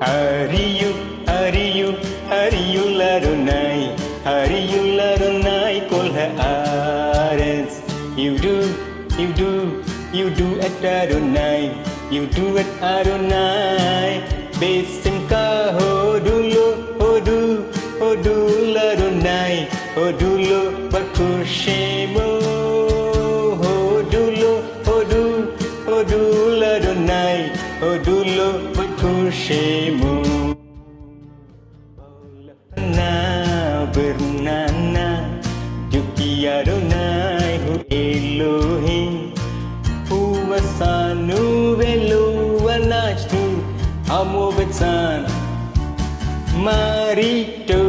Hariyu, Hariyu, Hariyu Ladonai, Hariyu Ladonai, Kol Haaretz. You do at Adonai, you do at Adonai. Besimka hodulo, hodu Ladonai, hodulo bakushemo, hodu Ladonai, hodulo bakushemo. Na bernana, Yuki Adonai, hu Elohim, hu wasanu velu wanachnu, amo betsan, marito.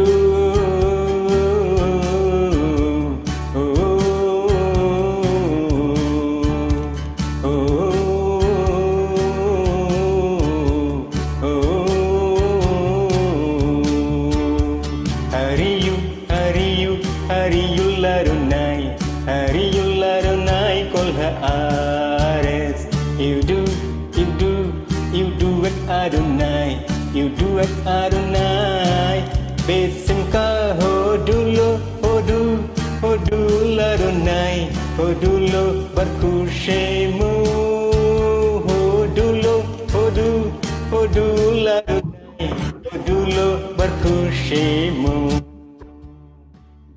Adonai, you do it Adonai. Besimka hodulo, hodu Adonai, hodulo barkushemu, hodu Adonai, hodulo barkushemu.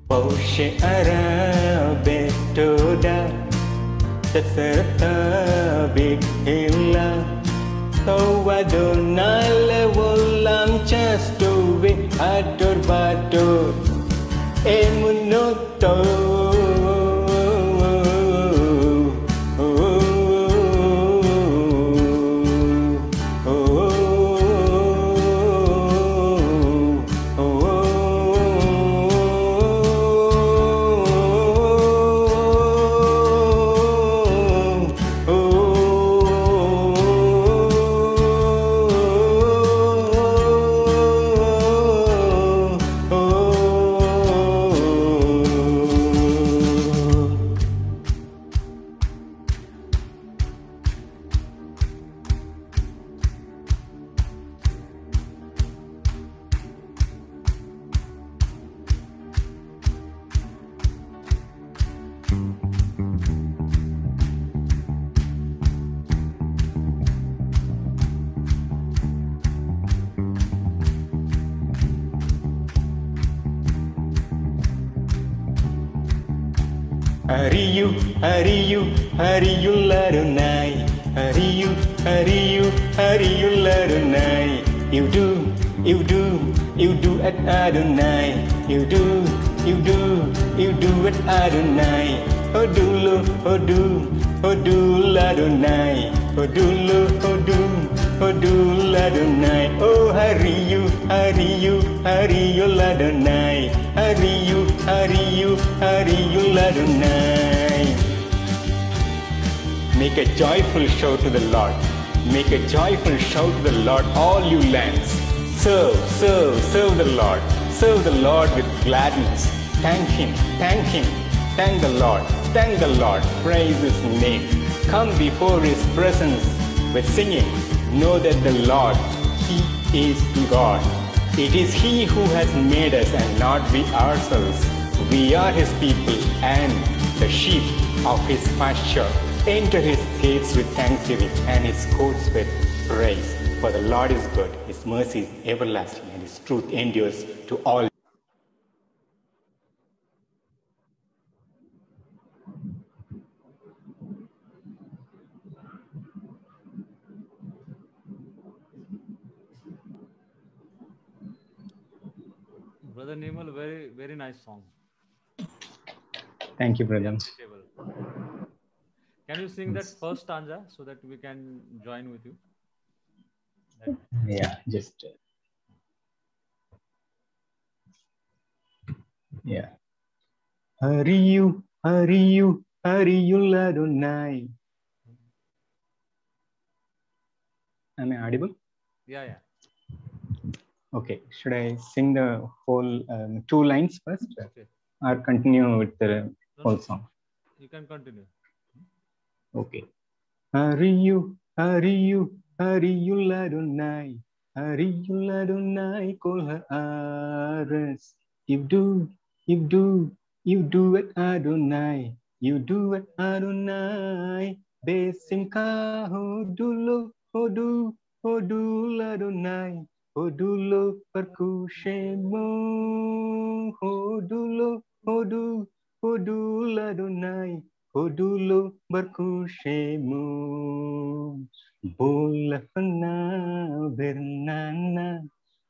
Boshe ara betoda, tatsarata bihila. Oh Adonai levolam chastuve ador bador emunoto. Hariyu Ladonai, Hariyu Ladonai. You do at Adonai, you do at Adonai. Hodulo, hodu Ladonai, hodu Ladonai. Oh Hariyu Ladonai, Hariyu Ladonai. Make a joyful shout to the Lord. Make a joyful shout to the Lord, all you lands. Serve the Lord. Serve the Lord with gladness. Thank Him. Thank the Lord. Praise His name. Come before His presence with singing. Know that the Lord, He is God. It is He who has made us and not we ourselves. We are His people and the sheep of His pasture. Enter His gates with thanksgiving and His courts with praise. For the Lord is good, His mercy is everlasting, and His truth endures to all. Brother Nimal, very nice song. Thank you, brother. Can you sing that first stanza so that we can join with you? Yeah, just yeah. Hariyu Ladonai. Am I audible? Yeah. Okay. Should I sing the whole 2 lines first, okay, or continue with the whole song? You can continue. Okay. Hariyu Ladonai. Ariul Adonai kol haaretz. You do it Adonai. You do it Adonai. Besimcha hodulo hodul Adonai. Hodulo perkushemo. Hodul Adonai. Hodulo berkushemo. Bolafana bernana.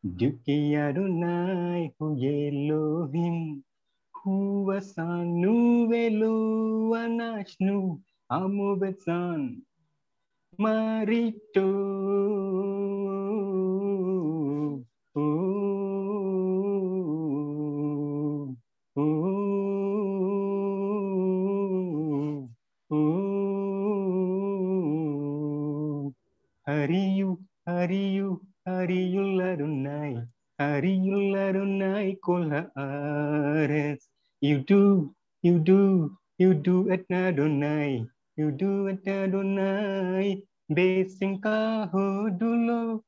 Duki Adonai hu Elohim. Hu asanu velu anashnu. Amo betsan. Marito. Hariyul Adonai. Hariyul Adonai kol haaretz. You do it Adonai. You do it Adonai. Besimcha hodul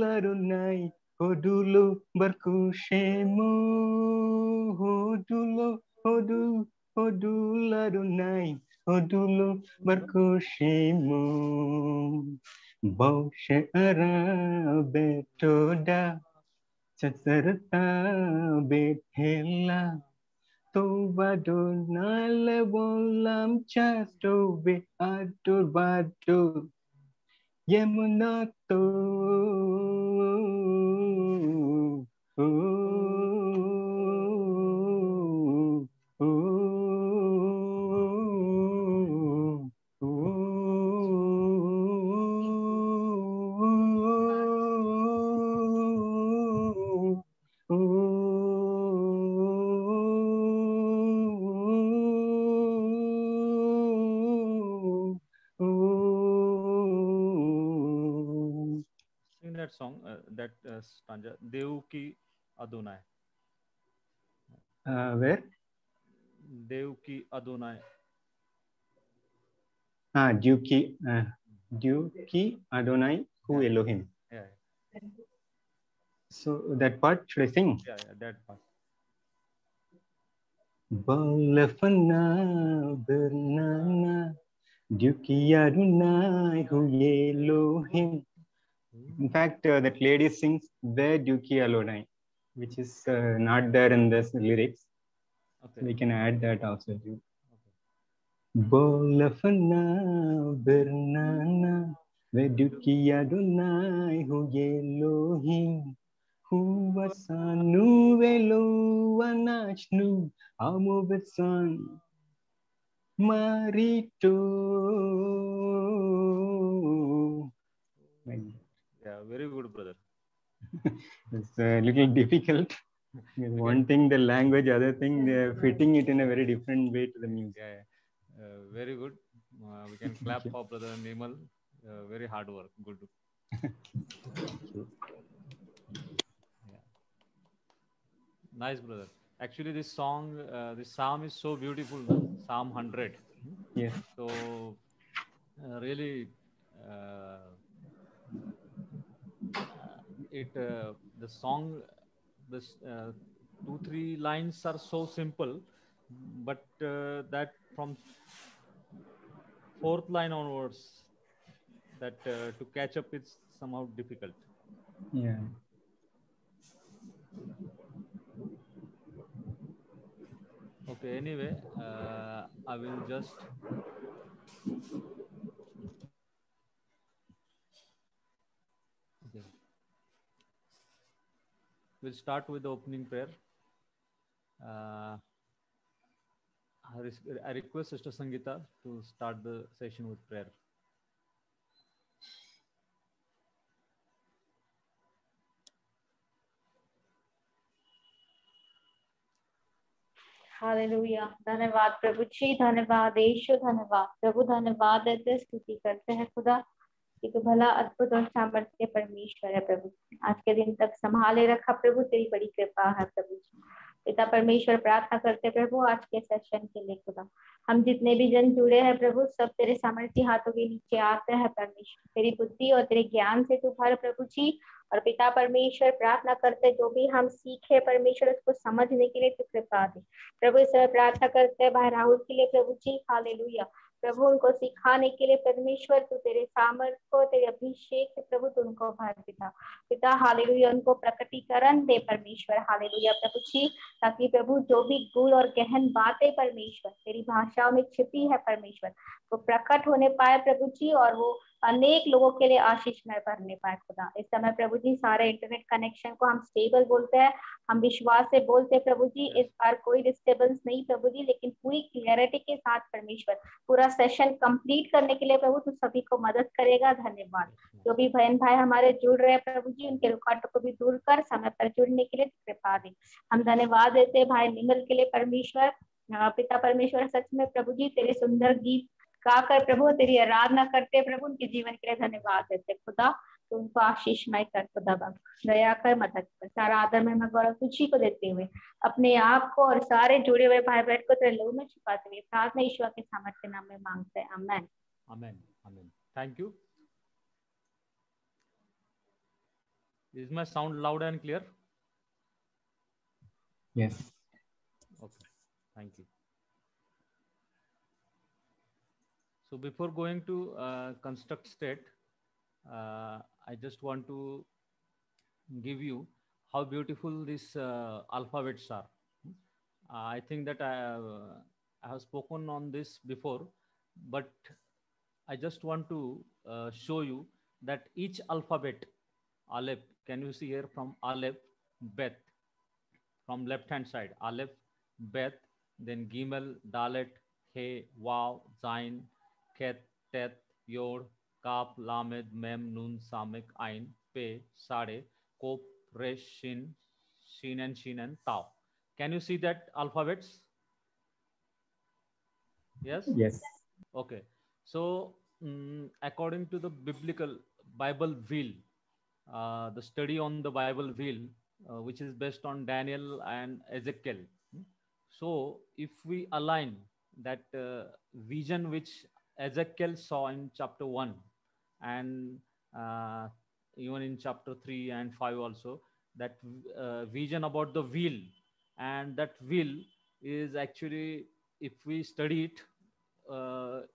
Adonai. Hodulo berkushemo. Hodul Adonai. Hodulo berkushemo. Boshe ara betoda. Chatsarata bethela. Tova donale volam chasto be adur bado. Yemunato. Sing that song, that stanza, Dev ki Adonai. Where? Dev ki Adonai. Duki Adonai hu Elohim. Yeah. So that part should I sing? Yeah, that part. Balafana bernana Duki Adonai hu Elohim. In fact, that lady sings the Duki Adonai, which is not there in the lyrics. Okay. We can add that also. Balafana bernana Duki Adonai hu Elohim. Hu wasanu velo anashnu amo betsan marito. Yeah, very good, brother. It's a little difficult. One thing the language, other thing they're fitting it in a very different way to the music. Yeah, very good. We can clap for brother Nimal. Very hard work. Good. Yeah. Nice, brother. Actually, this song, this psalm is so beautiful. No? Psalm 100. Yes. So really, the song, this 2-3 lines are so simple, but that from fourth line onwards, that to catch up it's somehow difficult. Yeah. Okay. Anyway, I will just. Okay. We'll start with the opening prayer. I request Sister Sangeeta to start the session with prayer. Hallelujah. धन्यवाद प्रभु जी, धन्यवाद यीशु, धन्यवाद प्रभु, धन्यवाद देते स्तुति करते हैं खुदा कि तू भला अद्भुत और सामर्थ्य परमेश्वर है प्रभु। आज के दिन तक संभाले रखा प्रभु, तेरी बड़ी कृपा है प्रभु जी। पिता परमेश्वर प्रार्थना करते हैं प्रभु आज के सेशन के लिए खुदा, हम जितने भी जन जुड़े हैं प्रभु सब तेरे सामर्थ्य हाथों के नीचे आते हैं परमेश्वर, तेरी बुद्धि और तेरे ज्ञान से तू भर प्रभु जी। और पिता परमेश्वर प्रार्थना करते जो भी हम सीखे परमेश्वर उसको समझने के लिए तू कृपा दे प्रभु। इस समय प्रार्थना करते हैं भाई राहुल के लिए प्रभु जी, हालेलुया प्रभु, उनको सिखाने के लिए परमेश्वर तू तेरे सामर्थ को तेरे अभिषेक से प्रभु तू उनको भर पिता पिता, हालेलुया उनको प्रकटीकरण दे परमेश्वर, हालेलुया प्रभु जी, ताकि प्रभु जो भी गुण और गहन बातें परमेश्वर तेरी भाषाओं में छिपी है परमेश्वर वो प्रकट होने पाए प्रभु जी, और वो अनेक लोगों के लिए आशीषमय बनने पाए खुदा। इस समय प्रभु जी सारे इंटरनेट कनेक्शन को हम स्टेबल बोलते हैं, हम विश्वास से बोलते हैं प्रभु जी, इस बार कोई डिस्टर्बेंस नहीं प्रभु जी, लेकिन पूरी क्लियरिटी के साथ परमेश्वर पूरा सेशन कंप्लीट करने के लिए प्रभु तू सभी को मदद करेगा। धन्यवाद। जो भी बहन भाई हमारे जुड़ रहे हैं प्रभु जी उनके रुकावटों को भी दूर कर समय पर जुड़ने के लिए कृपा दे। हम धन्यवाद देते हैं भाई निमल के लिए परमेश्वर, पिता परमेश्वर सच में प्रभु जी तेरे सुंदर गीत गाकर प्रभु तेरी आराधना करते प्रभु, उनके जीवन के लिए धन्यवाद देते खुदा, तो उनको आशीषमय कर खुदा बाब, दया कर मदद कर। सारा आदर में मैं गौरव तुझी को देते हुए अपने आप को और सारे जुड़े हुए भाई बहन को तेरे लोग में छिपाते हुए प्रार्थना ईश्वर के सामर्थ्य नाम में मांगते हैं, amen amen amen. Thank you. Is my sound loud and clear? Yes. Okay, thank you. So before going to construct state, I just want to give you how beautiful these alphabets are. I think that I have spoken on this before, but I just want to show you that each alphabet, Aleph, can you see here from Aleph, Bet, from left hand side, Aleph, Bet, then Gimel, Dalet, He, Waw, Zain, Ket, Tet, Yod, Kaf, Lamed, Mem, Nun, Samek, Ain, Pe, Sade, Kop, Resh, Shin, Shin and Tau. Can you see that alphabets? Yes? Yes. Okay. So, according to the biblical Bible wheel, the study on the Bible wheel, which is based on Daniel and Ezekiel. So, if we align that vision which Ezekiel saw in chapter 1 and even in chapter 3 and 5 also, that vision about the wheel, and that wheel is actually, if we study it,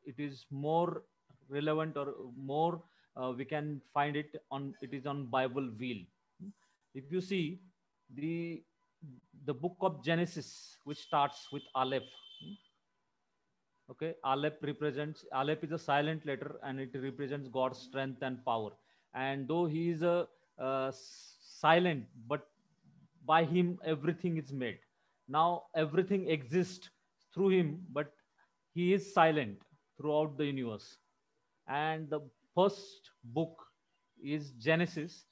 it is more relevant or more we can find it on, it is on Bible wheel. If you see the book of Genesis, which starts with Aleph. Okay, Aleph represents, Aleph is a silent letter and it represents God's strength and power. And though he is a silent, but by him everything is made. Now everything exists through him, but he is silent throughout the universe. And the first book is Genesis,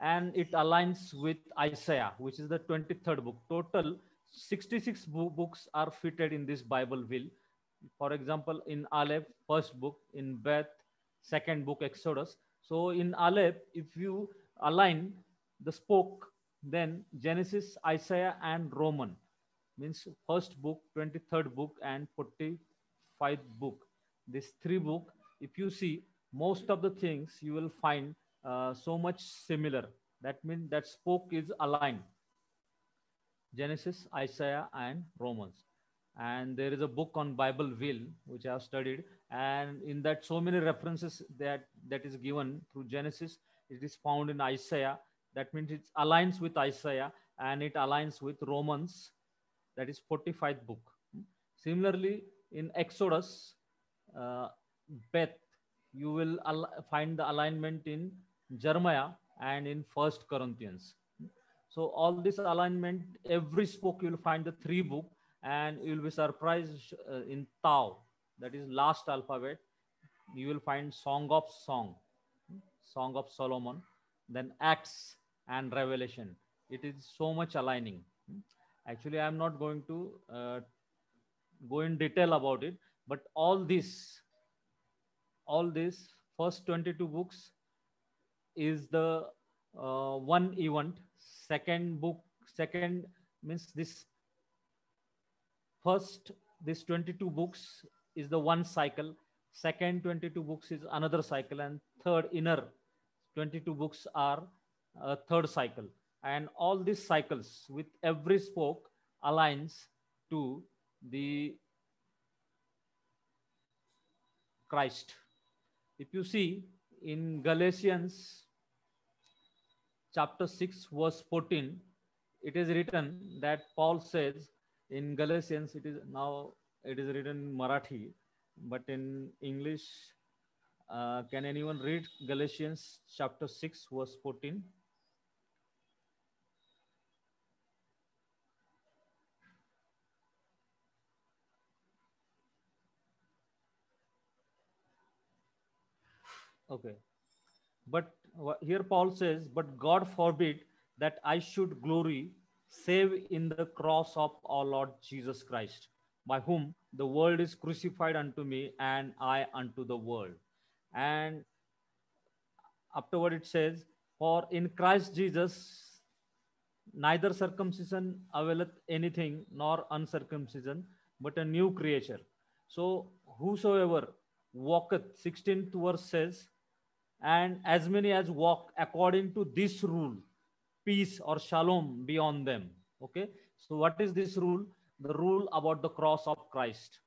and it aligns with Isaiah, which is the 23rd book. Total 66 books are fitted in this Bible wheel. For example, in Aleph, first book; in Beth, second book, Exodus. So in Aleph, if you align the spoke, then Genesis, Isaiah, and Roman means first book, 23rd book, and 45th book. This three book, if you see, most of the things you will find so much similar. That means that spoke is aligned. Genesis, Isaiah, and Romans. And there is a book on Bible wheel which I have studied, and in that so many references that is given through Genesis. It is found in Isaiah. That means it aligns with Isaiah, and it aligns with Romans, that is 45th book. Similarly, in Exodus, Beth, you will find the alignment in Jeremiah and in First Corinthians. So all this alignment, every spoke you will find the three book, and you will be surprised in Tau, that is last alphabet. You will find Song of Solomon, then Acts and Revelation. It is so much aligning. Actually, I am not going to go in detail about it, but all this first 22 books is the one event. Second book, second means this First, this 22 books is the one cycle. Second 22 books is another cycle, and third inner 22 books are a third cycle. And all these cycles with every spoke aligns to the Christ. If you see in Galatians chapter 6 verse 14, it is written that Paul says in Galatians, it is written in Marathi, but in English, can anyone read Galatians chapter 6 verse 14? Okay. But here Paul says, but God forbid that I should glory save in the cross of our Lord Jesus Christ, by whom the world is crucified unto me and I unto the world. And afterward it says, for in Christ Jesus neither circumcision availeth anything nor uncircumcision, but a new creature. So whosoever walketh, 16th verse says, and as many as walk according to this rule, peace or shalom be on them. Okay, so what is this rule? The rule about the cross of Christ.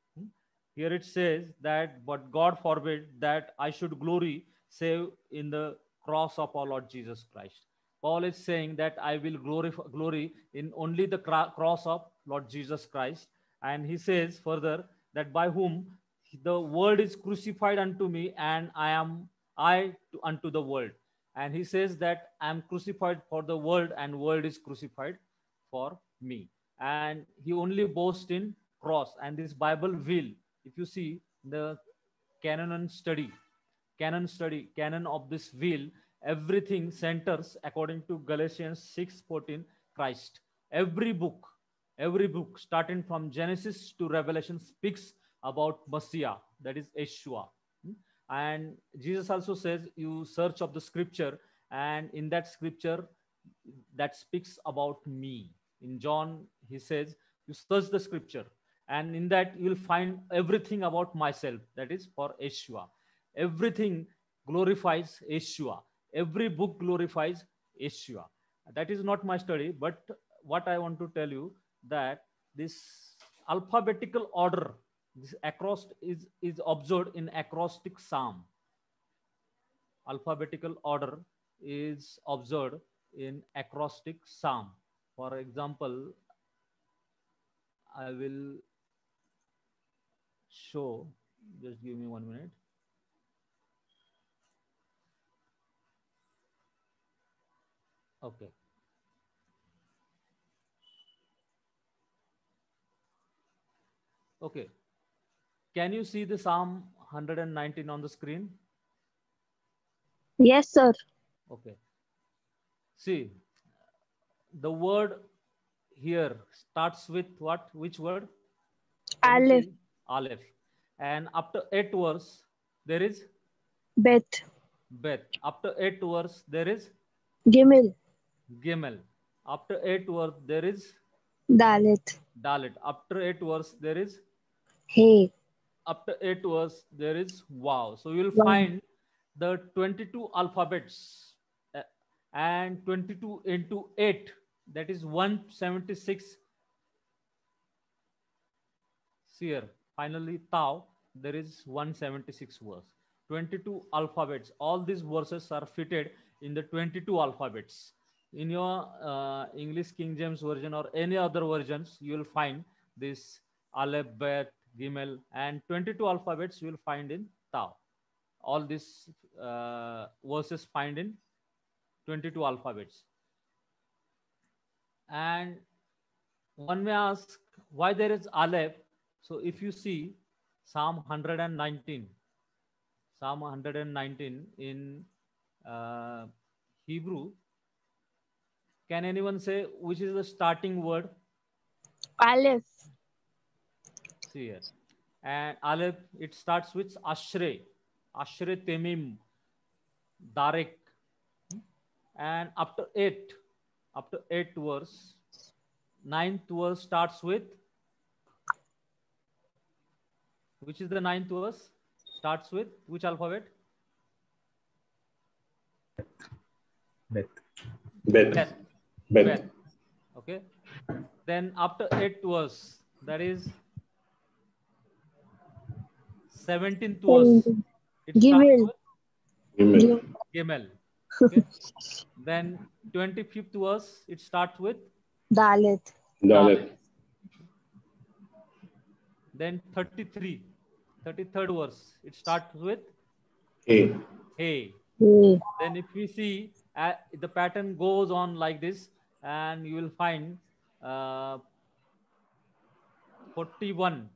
Here it says that, but God forbid that I should glory save in the cross of our Lord Jesus Christ. Paul is saying that I will glory in only the cross of Lord Jesus Christ. And he says further that by whom the world is crucified unto me and unto the world. And he says that I am crucified for the world and world is crucified for me. And he only boasts in cross. And this Bible will, if you see the canon of this will, everything centers according to Galatians 6:14, Christ. Every book starting from Genesis to Revelation speaks about Messiah, that is Yeshua. And Jesus also says, you search of the scripture, and in that scripture that speaks about me. In John, he says, you search the scripture, and in that you will find everything about myself, that is for Yeshua. Everything glorifies Yeshua. Every book glorifies Yeshua. That is not my study, but what I want to tell you, that this alphabetical order, this acrostic is observed in acrostic psalm. Alphabetical order is observed in acrostic psalm. For example, I will show, just give me 1 minute. Okay. Okay. Can you see the Psalm 119 on the screen? Yes, sir. Okay. See, the word here starts with what? Which word? Aleph. Aleph. And after 8 words, there is? Bet. Bet. After 8 words, there is? Gimel. Gimel. After 8 words, there is? Dalet. Dalet. After 8 words, there is? Hey. After 8 words, there is wow. So you will Wow. find the 22 alphabets and 22 into 8, that is 176. See here, finally Tau, there is 176 words. 22 alphabets. All these verses are fitted in the 22 alphabets. In your English King James Version or any other versions, you will find this Aleph, Bet, Gimel, and 22 alphabets you will find in Tau. All these verses find in 22 alphabets. And one may ask why there is Aleph. So if you see Psalm 119 in Hebrew, can anyone say which is the starting word? Aleph. See here. And Aleph, it starts with Ashrei, Temim, Darek. And after 8 verse, 9th verse starts with Which is the ninth verse? Starts with which alphabet? Beth. Beth. Beth. Beth. Beth. Okay. Then after 8th verse, that is 17th verse. It starts Gimel. with Gimel. Gimel. Okay. Then 25th verse, it starts with Dalet. Dalet. Then 33rd verse, it starts with Hey. hey. Hey. Then if we see the pattern goes on like this, and you will find 41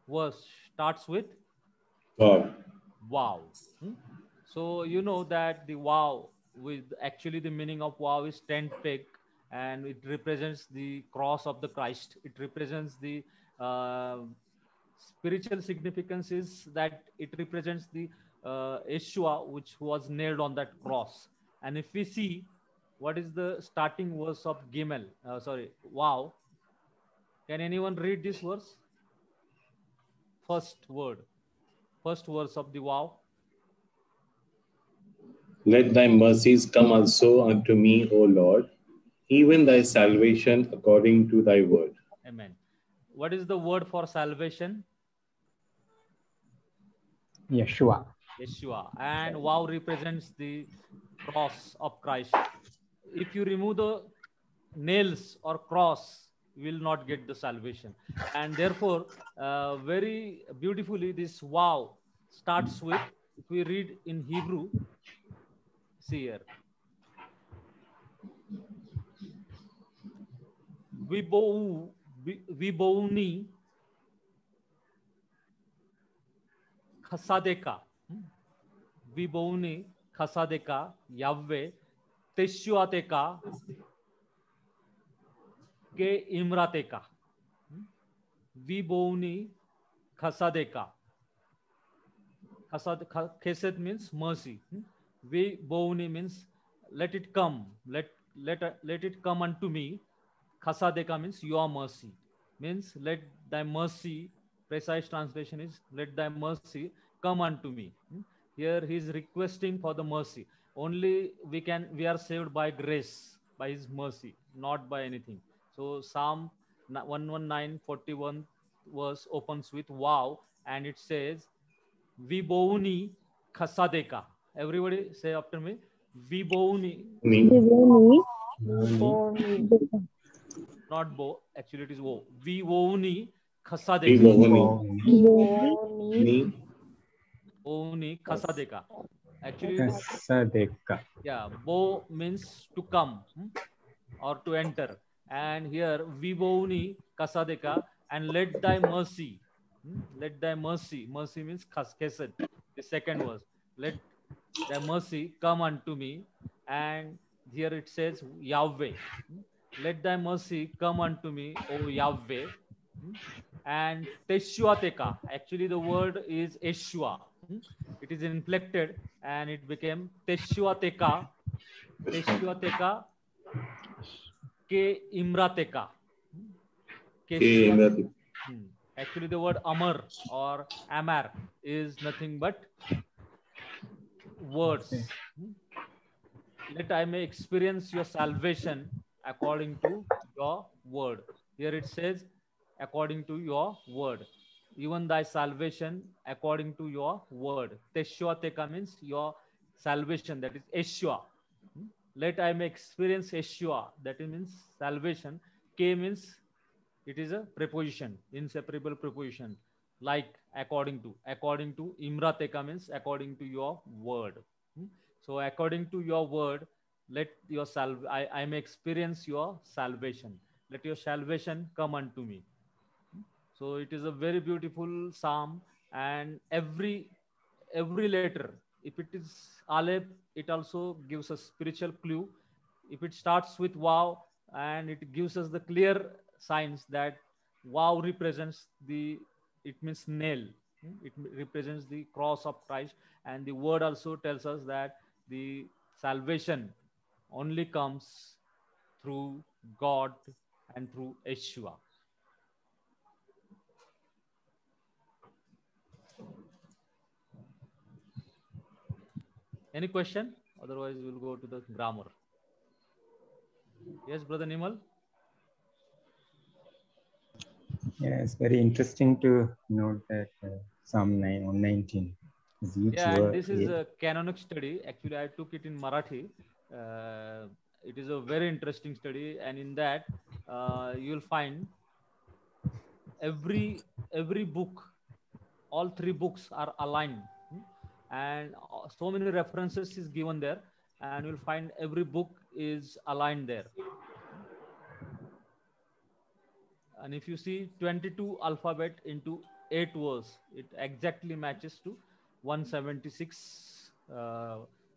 verse starts with Wow. wow. So you know that the wow, with actually the meaning of wow is tent peg, and it represents the cross of the Christ. It represents the spiritual significance is that it represents the Yeshua, which was nailed on that cross. And if we see what is the starting verse of Gimel, wow. Can anyone read this verse? First verse of the wow. Let thy mercies come also unto me, O Lord, even thy salvation according to thy word. Amen. What is the word for salvation? Yeshua. Yeshua. And wow represents the cross of Christ. If you remove the nails or cross, you will not get the salvation. And therefore, very beautifully, this wow starts with, if we read in Hebrew, see here. Vibouni Khasadeka. Vibouni Khasadeka Yahweh Teshuateka Ke Imrateka. Vibouni Khasadeka. Chesed means mercy. Vibouni means let it come. Let it come unto me. Khasadeka means your mercy. Means let thy mercy, precise translation is let thy mercy come unto me. Here he is requesting for the mercy. Only we are saved by grace, by his mercy, not by anything. So Psalm 119:41 verse opens with wow, and it says Vibouni Khasadeka. Everybody say after me. Vibouni. Me. Not bo, actually it is wo. Vibouni Khasadeka. Me. Vibouni Khasadeka. Actually, Kasadeka. yeah, bo means to come or to enter. And here, Vibouni Kasadeka, and let thy mercy. Let thy mercy. Mercy means chesed. The second verse. Let thy mercy come unto me. And here it says Yahweh. Let thy mercy come unto me, O Yahweh. And Teshuateka. Actually, the word is Yeshua. It is inflected and it became Teshuateka. Teshuateka Ke Imrateka. Actually, the word Amar or Amar is nothing but words. Let I may experience your salvation according to your word. Here it says, according to your word. Even thy salvation according to your word. Teshua Teka means your salvation, that is Yeshua. Let I may experience Yeshua, that means salvation. K means it is a preposition, inseparable preposition, like according to. According to Imrateka means according to your word. So according to your word, let your I may experience your salvation. Let your salvation come unto me. So it is a very beautiful psalm, and every letter, if it is Aleph, it also gives a spiritual clue. If it starts with wow, and it gives us the clear signs that wow represents it means nail. It represents the cross of Christ, and the word also tells us that the salvation only comes through God and through Yeshua. Any question? Otherwise, we'll go to the grammar. Yes, Brother Nimal? Yeah, it's very interesting to note that Psalm 119 is each Yeah, and word. this is a canonic study. Actually, I took it in Marathi. It is a very interesting study, and in that, you will find every book, all three books are aligned, and so many references is given there, and you'll find every book is aligned there. And if you see 22 alphabet into 8 verse, it exactly matches to 176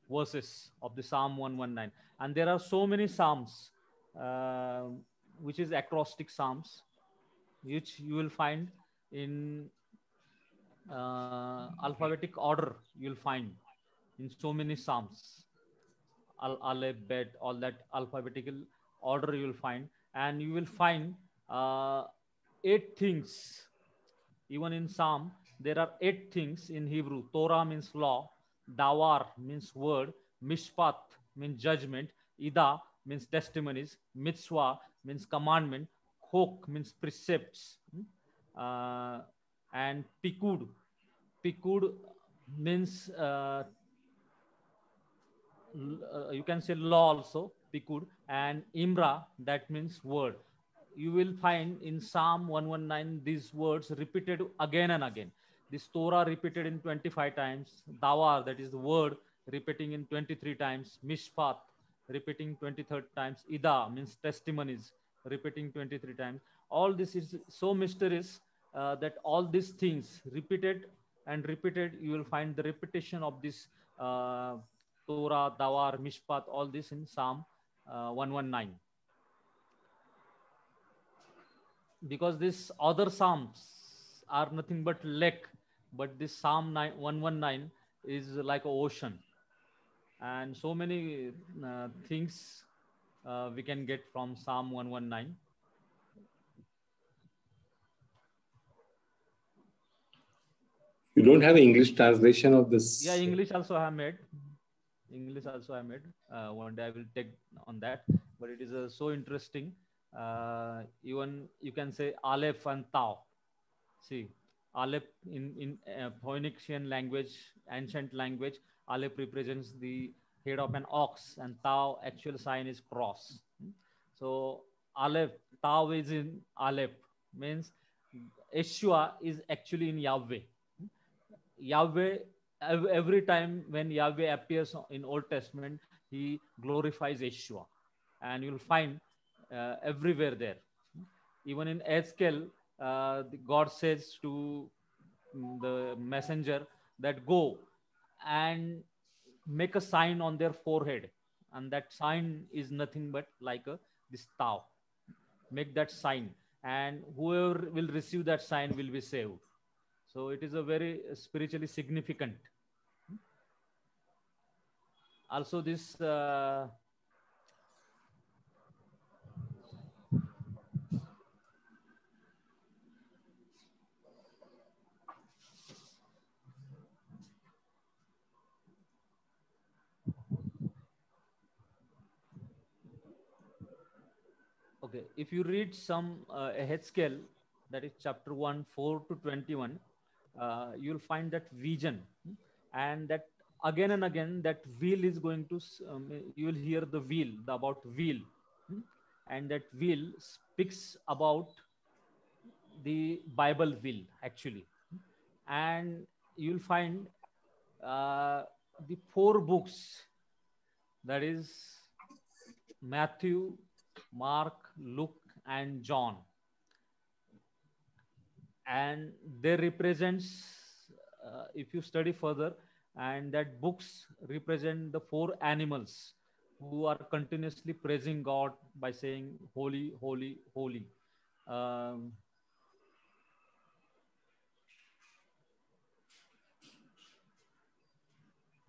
verses of the Psalm 119. And there are so many Psalms, uh, which is acrostic Psalms, which you will find in alphabetic order. You'll find in so many Psalms, Aleph, Bet, all that alphabetical order you will find, and you will find uh, 8 things. Even in Psalm, there are 8 things in Hebrew. Torah means law, Dawar means word, Mishpat means judgment, Ida means testimonies, Mitzvah means commandment, Chok means precepts, uh, and Pikud. Pikud means you can say law also, Pikud, and Imra, that means word. You will find in Psalm 119 these words repeated again and again. This Torah repeated in 25 times, Dawar, that is the word, repeating in 23 times, Mishpat, repeating 23rd times, Ida means testimonies, repeating 23 times. All this is so mysterious that all these things repeated and repeated, you will find the repetition of this Torah, Dawar, Mishpat, all this in Psalm 119. Because these other Psalms are nothing but lake, but this Psalm 119 is like an ocean. And so many things we can get from Psalm 119. You don't have English translation of this? Yeah, English also I have made. English also I made. One day I will take on that. But it is so interesting. Even you can say Aleph and Tau. See, Aleph in Phoenician language, ancient language, Aleph represents the head of an ox, and Tau actual sign is cross. So Aleph, Tau is in Aleph, means Yeshua is actually in Yahweh. Yahweh, every time when Yahweh appears in Old Testament, he glorifies Yeshua, and you'll find everywhere there. Even in Ezekiel, God says to the messenger that go and make a sign on their forehead, and that sign is nothing but like this Tau. Make that sign, and whoever will receive that sign will be saved. So it is a very spiritually significant. Also, this okay, if you read some Ezekiel, that is chapter 1, 4 to 21, you'll find that vision, and that again and again that wheel is going to you will hear the wheel, about wheel, and that wheel speaks about the Bible wheel actually, and you'll find the 4 books, that is Matthew, Mark, Luke, and John, and they represents, if you study further, and that books represent the 4 animals who are continuously praising God by saying holy, holy, holy. um,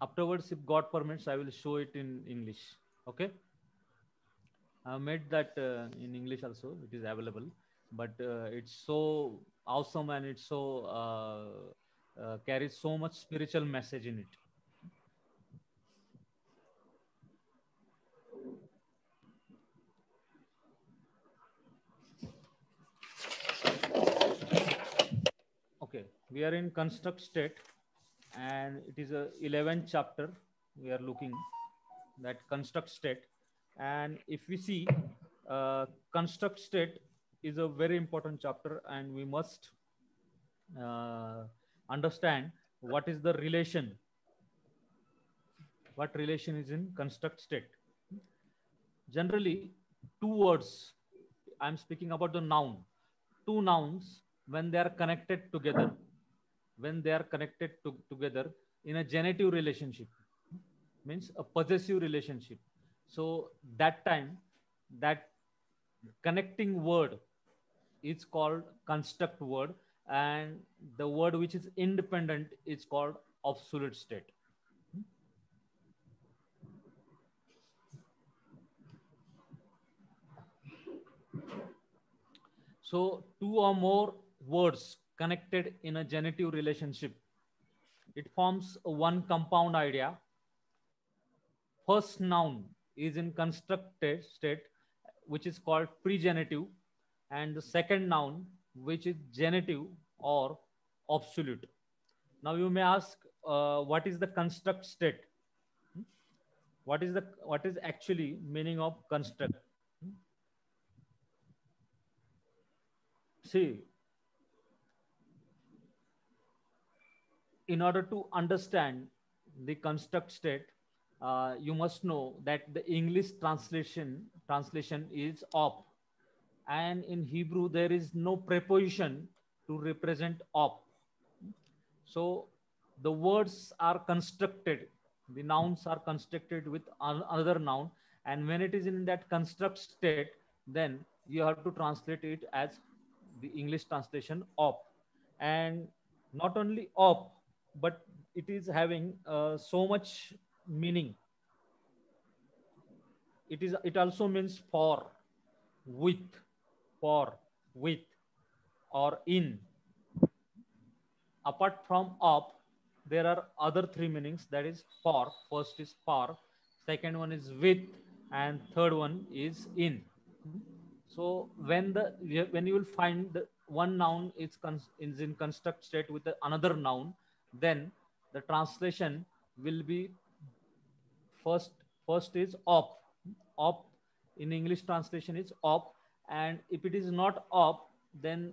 Afterwards, if God permits, I will show it in English. Okay, I made that in English also, it is available, but it's so awesome, and it's so carries so much spiritual message in it. we are in construct state, and it is a 11th chapter. We are looking that construct state, and if we see construct state is a very important chapter, and we must understand what is the relation, what relation is in construct state. Generally, two words, I'm speaking about the noun, two nouns, when they are connected together, when they are connected together in a genitive relationship, means a possessive relationship. So that time, that connecting word is called construct word, and the word which is independent is called obsolete state. So two or more words connected in a genitive relationship, it forms one compound idea. First noun is in constructed state, which is called pregenitive, and the second noun, which is genitive or obsolete. Now you may ask, what is the construct state? What is actually meaning of construct? See, in order to understand the construct state, you must know that the English translation is op, and in Hebrew there is no preposition to represent op. So the words are constructed, the nouns are constructed with another noun, and when it is in that construct state, then you have to translate it as the English translation op. And not only op, but it is having so much meaning. It also means for, with, for, with, or in. Apart from op, there are other three meanings, that is for, first is for, second one is with, and third one is in. So when you will find the one noun is in construct state with another noun, then the translation will be first is op. Op in English translation is op, and if it is not op, then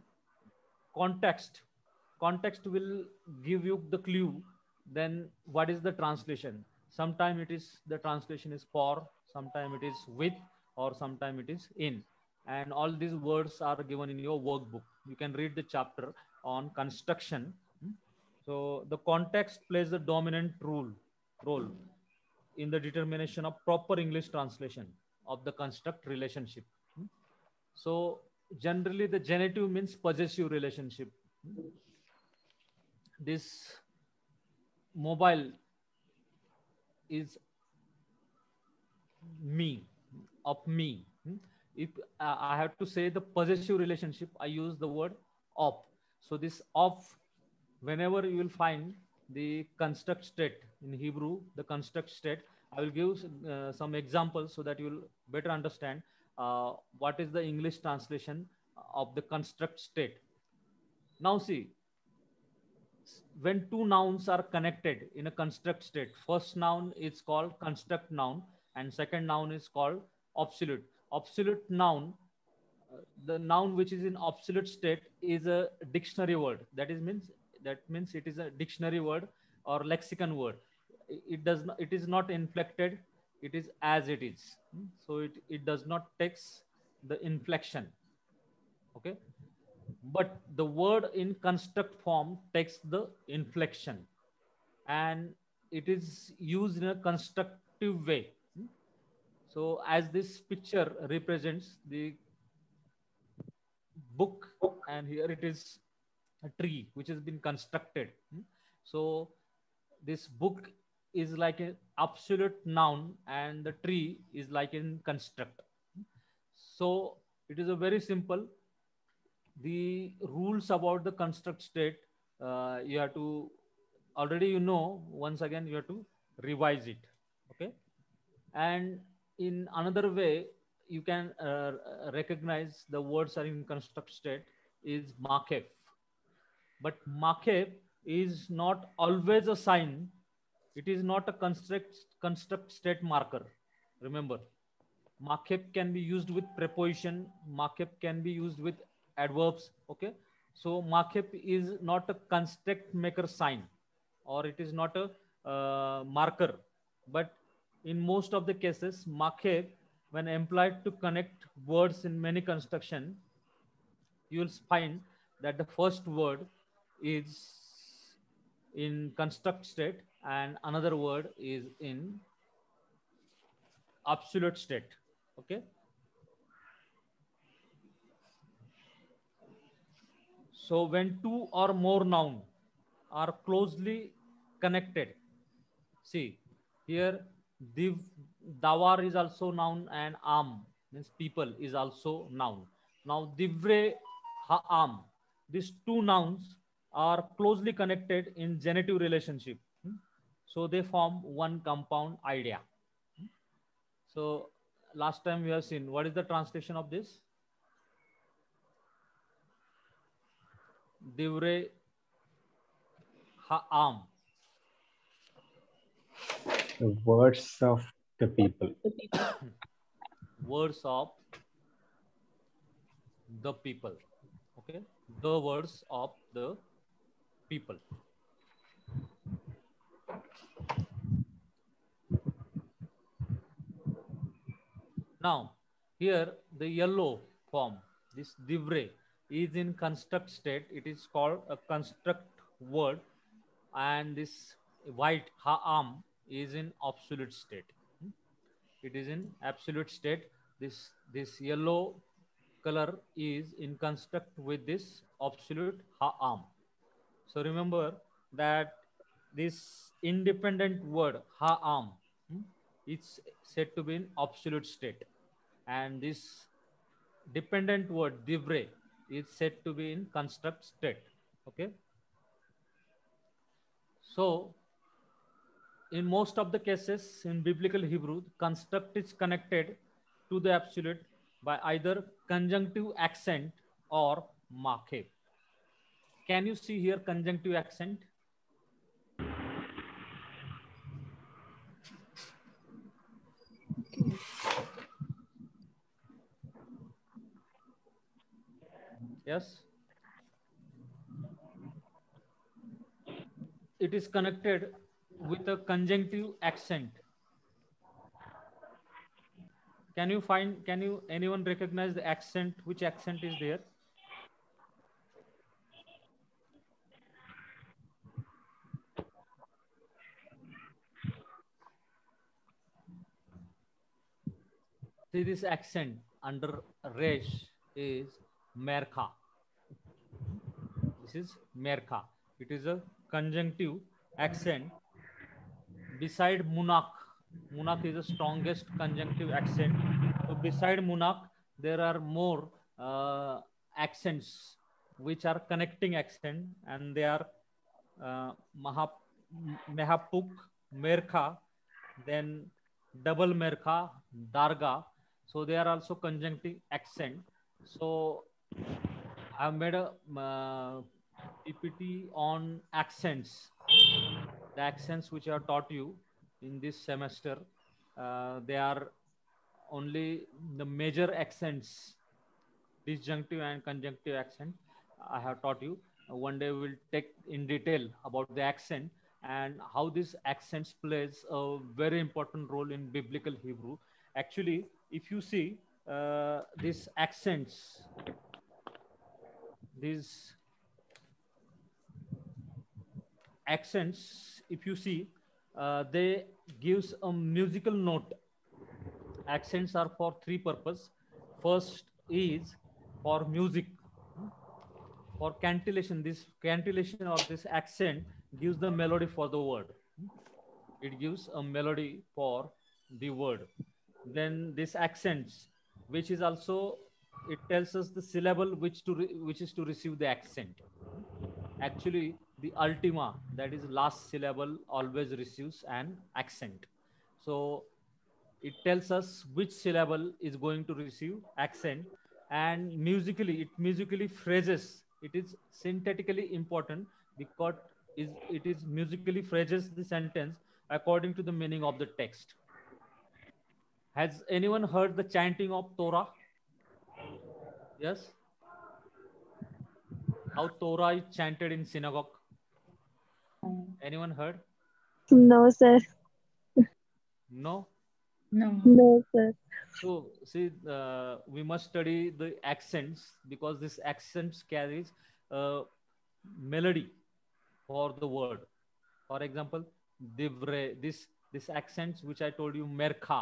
context will give you the clue then what is the translation. Sometime it is the translation is for, sometime it is with, or sometime it is in, and all these words are given in your workbook. You can read the chapter on construction. So the context plays the dominant role in the determination of proper English translation of the construct relationship. So generally the genitive means possessive relationship. This mobile is me, of me. If I have to say the possessive relationship, I use the word of. So this of, whenever you will find the construct state in Hebrew, the construct state, I will give some examples so that you will better understand what is the English translation of the construct state. Now see, when two nouns are connected in a construct state, first noun is called construct noun, and second noun is called obsolete. Obsolete noun, the noun which is in obsolete state is a dictionary word. That means it is a dictionary word or lexicon word. It is not inflected. It is as it is. So it does not take the inflection. Okay. But the word in construct form takes the inflection, and it is used in a constructive way. So as this picture represents the book, and here it is a tree which has been constructed. So this book is like an absolute noun, and the tree is like in construct. So it is a very simple. The rules about the construct state, you have to already once again you have to revise it. Okay. And in another way you can recognize the words are in construct state is makef. But makeb is not always a sign. It is not a construct state marker. Remember, makeb can be used with preposition. Makeb can be used with adverbs. Okay, so makeb is not a construct maker sign, or it is not a marker. But in most of the cases, makeb, when employed to connect words in many construction, you will find that the first word is in construct state and another word is in absolute state. Okay, so when two or more noun are closely connected, see here, div, dawar is also noun and am means people is also noun. Now divre, ha'am, these two nouns are closely connected in genitive relationship. So they form one compound idea. So last time we have seen, what is the translation of this? Divre, ha'am. The words of the people. Words of the people. Okay, the words of the people. Now here the yellow form, this divre, is in construct state. It is called a construct word, and this white ha'am is in absolute state. It is in absolute state. This yellow color is in construct with this absolute ha'am. So remember that this independent word ha'am, it's said to be in absolute state, and this dependent word divre is said to be in construct state. Okay, so in most of the cases in biblical Hebrew, construct is connected to the absolute by either conjunctive accent or makeb. Can you see here conjunctive accent? Yes. It is connected with a conjunctive accent. Can you anyone recognize the accent? Which accent is there? See, this accent under resh is merkha. This is merkha. It is a conjunctive accent beside munak. Munak is the strongest conjunctive accent. So beside munak, there are more accents which are connecting accent, and they are mehapuk, merkha, then double merkha, darga. So they are also conjunctive accent. So I have made a PPT on accents. The accents which I have taught you in this semester, they are only the major accents, disjunctive and conjunctive accent. I have taught you. One day we will take in detail about the accent and how these accents plays a very important role in biblical Hebrew. Actually, if you see these accents, if you see, they gives a musical note. Accents are for three purpose. First is for music, for cantillation. This cantillation of this accent gives the melody for the word. It gives a melody for the word. Then this accents, which is also, it tells us the syllable which is to receive the accent. Actually, the ultima, that is last syllable, always receives an accent. So it tells us which syllable is going to receive accent, and musically, it musically phrases it is synthetically important because it is musically phrases the sentence according to the meaning of the text. Has anyone heard the chanting of Torah? Yes. How Torah is chanted in synagogue? Anyone heard? No, sir. No. No. No, sir. So see, we must study the accents because this accents carries melody for the word. For example, divre. This accents which I told you, merka,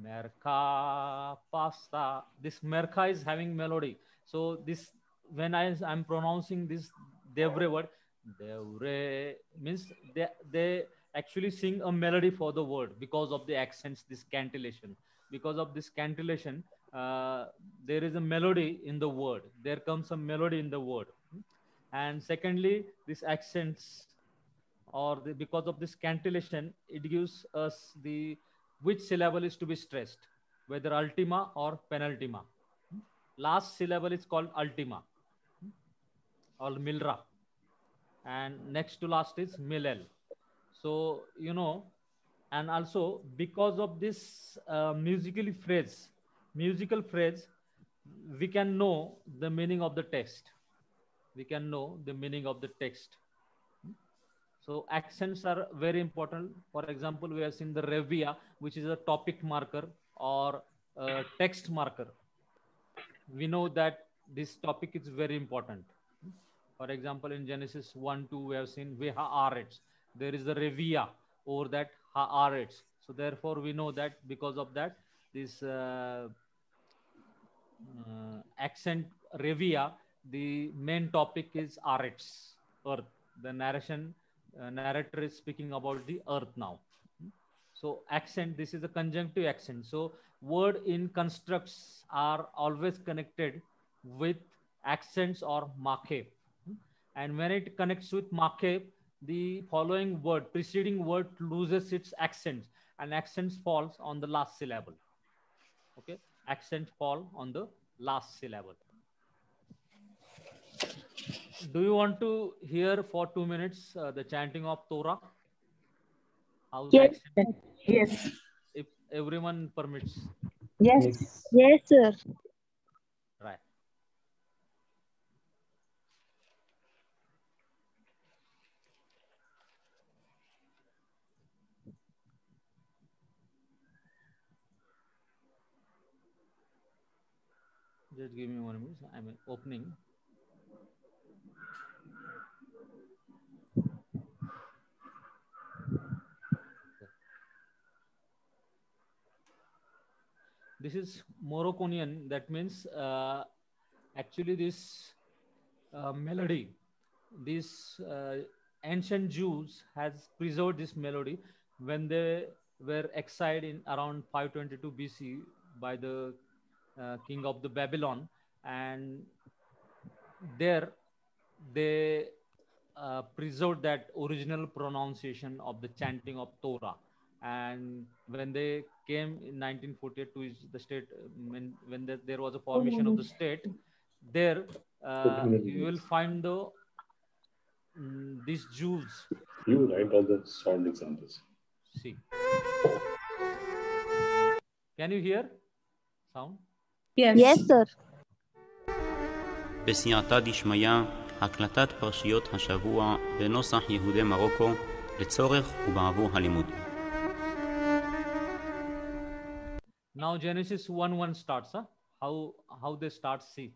merka, pasta. This merka is having melody. So this when I'm pronouncing this devre word, devre means they actually sing a melody for the word because of the accents, this cantillation. Because of this cantillation, there is a melody in the word. There comes a melody in the word. And secondly, these accents or because of this cantillation, it gives us the which syllable is to be stressed, whether ultima or penultima. Last syllable is called ultima or milra, and next to last is milel. So and also because of this musical phrase, we can know the meaning of the text. We can know the meaning of the text. So accents are very important. For example, we have seen the revia, which is a topic marker or a text marker. We know that this topic is very important. For example, in Genesis 1, 2, we have seen Veha-arets. There is the revia over that ha-arets. So therefore, we know that because of that, this accent revia, the main topic is arets, earth. The narrator is speaking about the earth now. So accent, this is a conjunctive accent. So word in constructs are always connected with accents or marque. And when it connects with marque, the following word, preceding word loses its accents, and accents falls on the last syllable. Okay, accent fall on the last syllable. Do you want to hear for 2 minutes the chanting of Torah? How the Yes. accent? Yes. If everyone permits. Yes. Yes, sir. Right. Just give me 1 minute. I'm opening. This is Moroccan. That means actually this melody, these ancient Jews has preserved this melody when they were exiled in around 522 BC by the king of the Babylon, and there they preserved that original pronunciation of the chanting of Torah. And when they came in 1948 to the state, when there was a formation of the state, there you will find these Jews. You write all the sound examples. See, can you hear sound? Yes. Yes, sir. בסייעתא דשמיא, הקלטת פרשיות השבוע בנוסח יהודי מרוקו לצורך ובעבור הלימוד. Now Genesis 1:1 starts. How they start? See.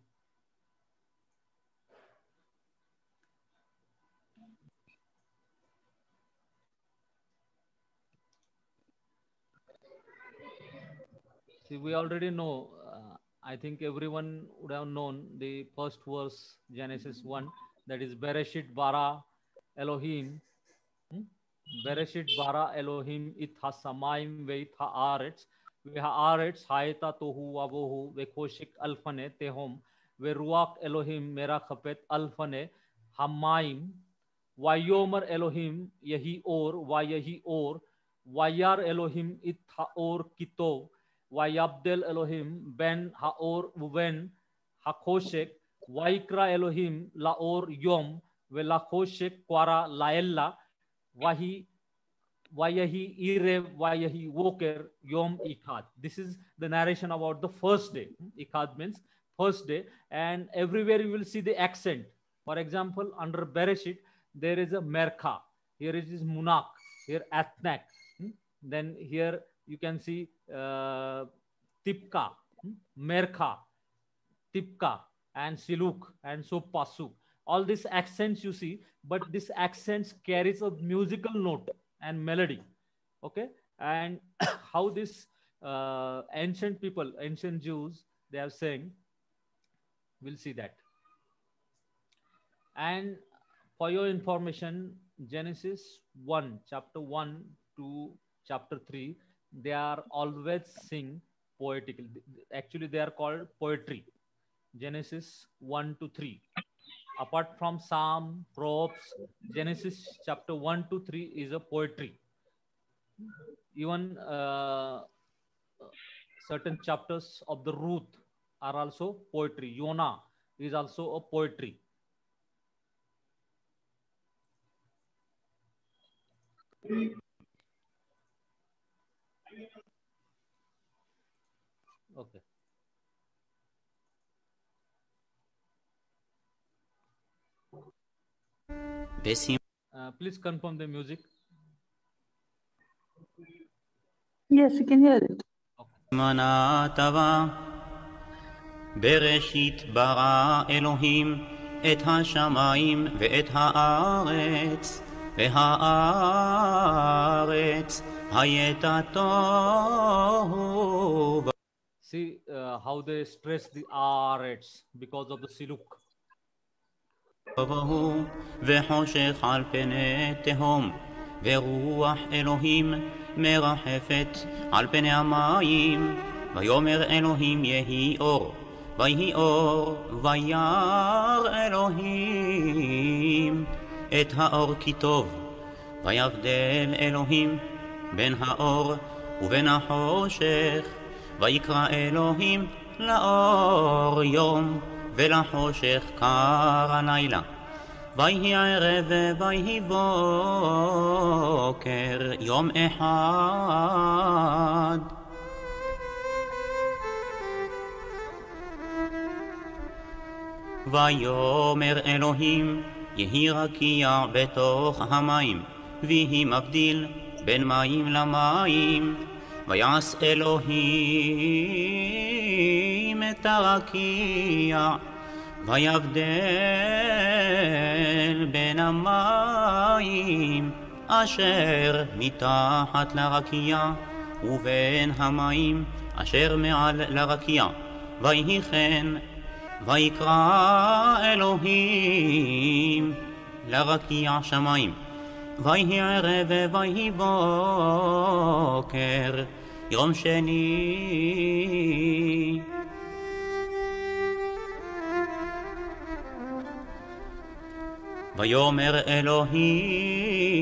See, we already know. I think everyone would have known the first verse, Genesis 1, that is Bereshit bara Elohim. Bereshit bara Elohim it hasamayim ve it haaretz ve haaretz haeta tohu wabohu ve koshik alfane tehom ve ruach Elohim mera khapet alfane hamayim vayomer Elohim yahi or vayar Elohim it haor kitov Vayabdel Elohim ben haor uven hakoshek Vaikra Elohim laor yom velachoshek kwara laella wahi Vayahi Ire Vayahi Woker Yom Ikhad. This is the narration about the first day. Ikhad means first day, and everywhere you will see the accent. For example, under Bereshit, there is a Merkha. Here it is Munak. Here Athnak. Then here you can see Tipka, Merkha, Tipka, and Siluk, and so Pasuk. All these accents you see, but this accents carries a musical note and melody. Okay, and how this ancient people, ancient Jews, they have sang. We'll see that. And for your information, Genesis 1, chapter 1 to chapter 3, they are always sing poetical. Actually, they are called poetry. Genesis 1 to 3. Apart from Psalm, Proverbs, Genesis chapter 1 to 3 is a poetry. Even certain chapters of the Ruth are also poetry. Yonah is also a poetry. Okay. Please confirm the music. Yes, we can hear it. מנה טבע בראשית ברא אלוהים את השמיים ואת הארץ והארץ הייתה תוהו. See how they stress the arets because of the siluk. וחושך על פני תהום ורוח אלוהים מרחפת על פני המים ויאמר אלוהים יהי אור ויהי אור וירא אלוהים את האור כי טוב ויבדל אלוהים בין האור ובין החושך ויקרא אלוהים לאור יום ולחושך קרא לילה ויהי ערב ויהי בוקר יום אחד. ויאמר אלוהים יהי רקיע בתוך המים ויהי מבדיל בין מים למים ויעש אלוהים את הרקיע ויבדל בין המים אשר מתחת לרקיע ובין המים אשר מעל לרקיע ויהי כן ויקרא אלוהים לרקיע שמיים ויהי ערב ויהי בוקר יום שני. ויאמר אלוהים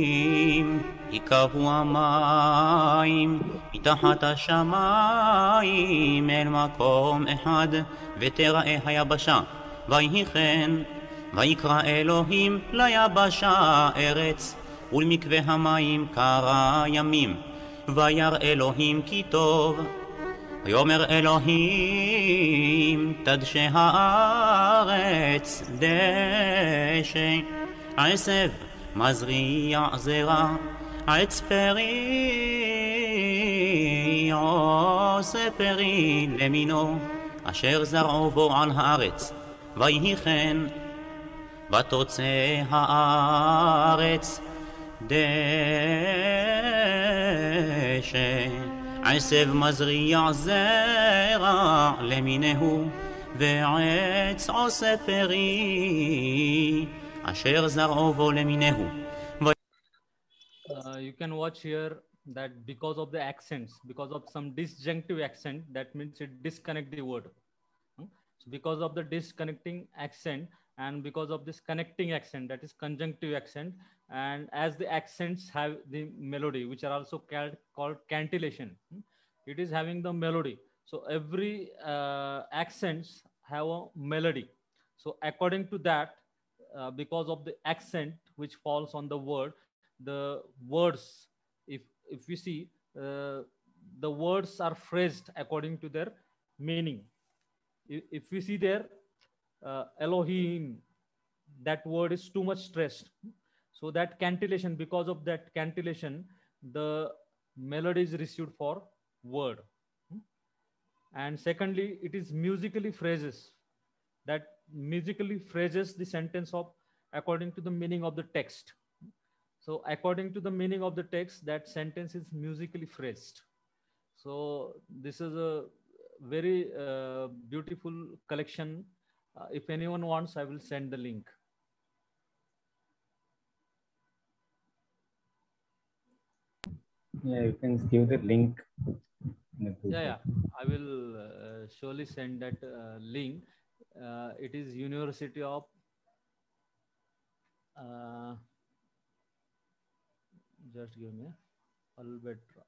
יקבעו המים מתחת השמיים אל מקום אחד ותראה היבשה ויהי כן ויקרא אלוהים ליבשה ארץ ולמקווה המים קרא ימים וירא אלוהים כי טוב ויאמר אלוהים תדשא הארץ דשא עשב מזריע זרע עץ פרי עושה פרי למינו אשר זרעו בו על הארץ ויהי כן ותוצא הארץ דשא עשב מזריע זרע למיניהו ועץ עושה פרי אשר זרעו בו למיניהו. You can watch here that because of the accents, because of some disjunctive accent, that means it disconnect the word. So because of the disconnecting accent and because of this connecting accent, that is conjunctive accent, and as the accents have the melody, which are also called cantillation, it is having the melody. So every accents have a melody. So according to that, because of the accent which falls on the word, the words, if we see, the words are phrased according to their meaning. If we see there, Elohim, that word is too much stressed. So that cantillation, because of that cantillation, the melody is received for word. And secondly, it is musically phrases, that musically phrases the sentence of according to the meaning of the text. So according to the meaning of the text, that sentence is musically phrased. So this is a very beautiful collection. If anyone wants, I will send the link. Yeah, you can give the link. Yeah, I will surely send that link. It is University of just give me Alberta.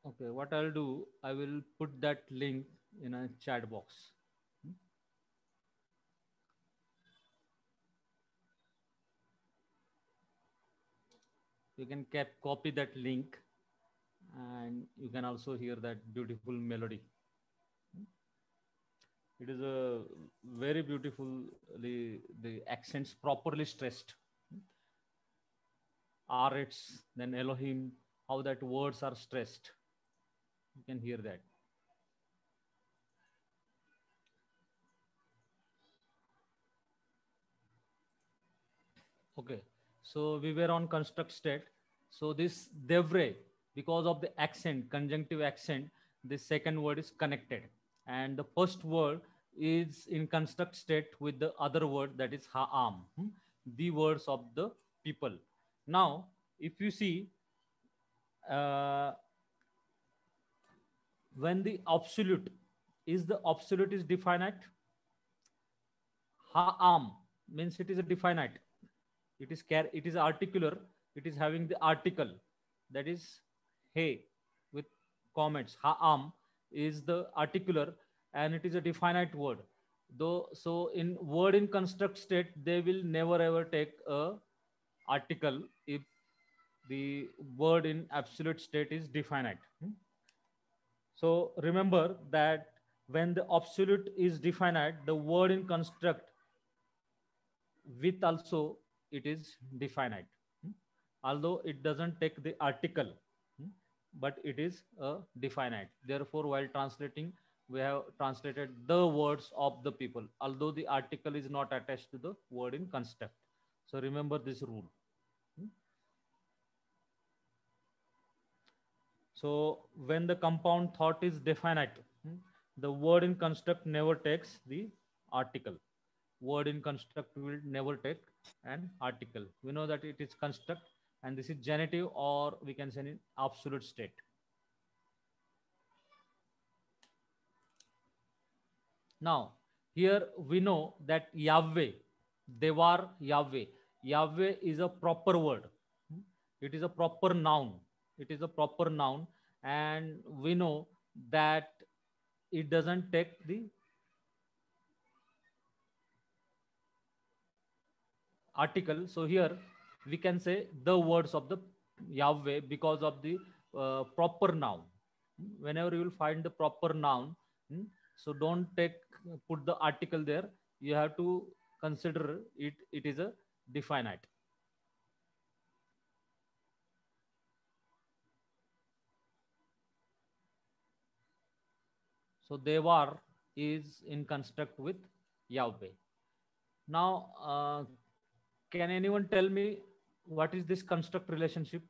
Okay, what I'll do, I will put that link in a chat box. You can copy that link, and you can also hear that beautiful melody. It is a very beautifully, the accents properly stressed. Arets, then Elohim, how that words are stressed. You can hear that. Okay, so we were on construct state. So this devre, because of the accent, conjunctive accent, the second word is connected. And the first word is in construct state with the other word, that is ha'am, the words of the people. Now, if you see, when the absolute is definite, ha'am means it is a definite. It is articular. It is having the article, that is hey with comments. Ha'am is the articular, and it is a definite word. Though, so in word in construct state, they will never ever take a article if the word in absolute state is definite. So remember that when the absolute is definite, the word in construct with also it is definite, although it doesn't take the article, but it is definite. Therefore, while translating, we have translated the words of the people, although the article is not attached to the word in construct. So remember this rule. So when the compound thought is definite, the word in construct never takes the article. Word in construct will never take an article. We know that it is construct, and this is genitive, or we can say in absolute state. Now, here we know that Yahweh, Devar Yahweh, Yahweh is a proper word. It is a proper noun. It is a proper noun, and we know that it doesn't take the article. So here we can say the words of the Yahweh because of the proper noun. Whenever you will find the proper noun, so don't put the article there. You have to consider it is a definite. So Devar is in construct with Yahweh. Now, can anyone tell me what is this construct relationship?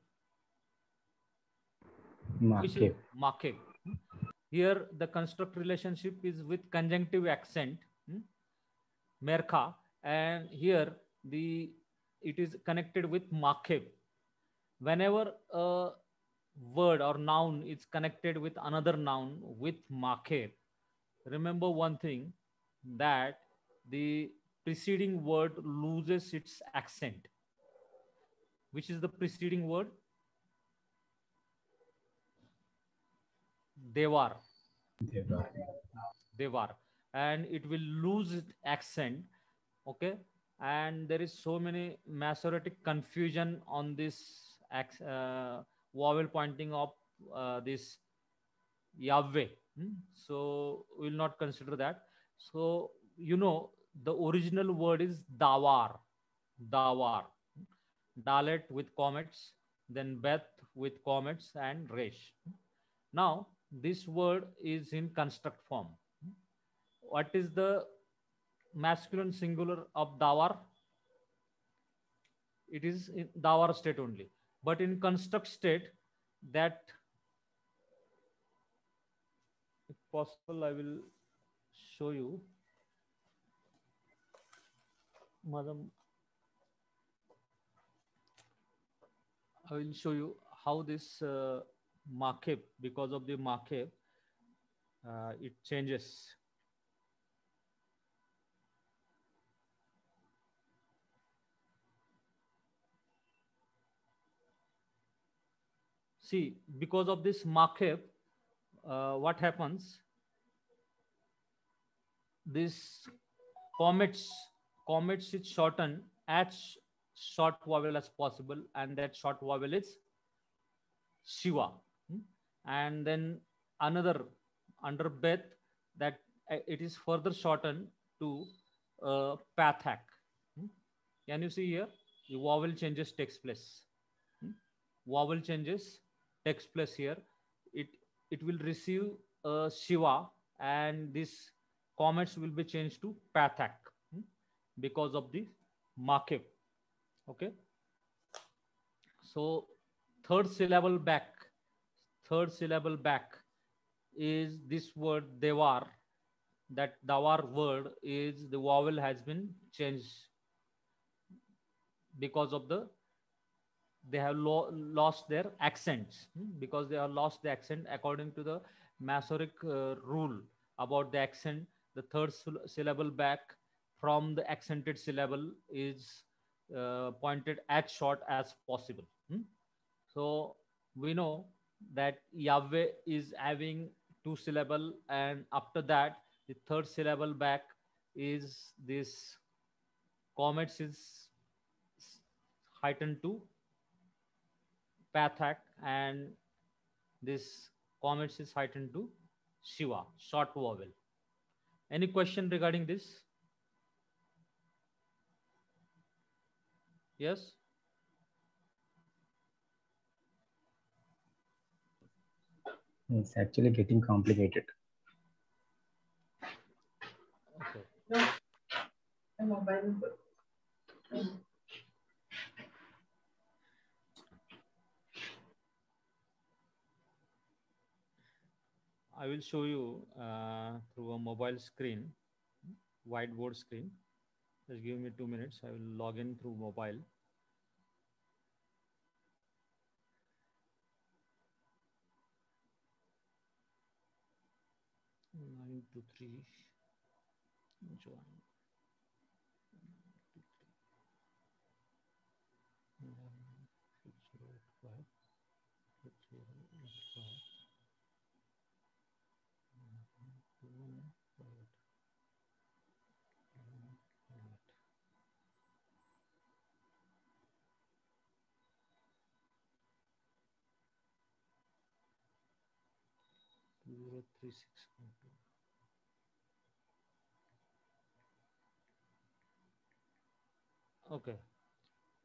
Makhe. Here the construct relationship is with conjunctive accent, merkha, And here the it is connected with makeb. Whenever a word or noun is connected with another noun with makeb, remember one thing, that the preceding word loses its accent. Which is the preceding word? Devar. Devar. And it will lose its accent. Okay. And there is so many Masoretic confusion on this vowel pointing of this Yahweh. So we'll not consider that. So the original word is Dawar. Dawar. Dalet with comets, then Beth with comets, and Resh. Now this word is in construct form. What is the masculine singular of Dawar? It is in Dawar state only. But in construct state, that, if possible, I will show you. Madam, I will show you how this Makeb, because of the Makeb, it changes. See, because of this Makeb, what happens? This comets is shortened as short vowel as possible, and that short vowel is Shiva. And then another under Beth, that it is further shortened to Pathak. Can you see here? The vowel changes takes place. Vowel changes takes place here. It will receive Shiva, and this comets will be changed to Pathak because of the Makeb. Okay. So third syllable back is this word Devar. That Dawar word is the vowel has been changed because of they have lost their accents, because they have lost the accent according to the Masoric rule about the accent. The third syllable back from the accented syllable is pointed as short as possible. So we know that Yahweh is having two syllable, and after that the third syllable back is this comets is heightened to Pathak, and this comets is heightened to Shiva, short vowel. Any question regarding this? Yes? It's actually getting complicated. Okay. I will show you through a mobile screen, whiteboard screen. Just give me 2 minutes. I will log in through mobile. Nine to three. Join. 6085. 6085. 03612. Okay.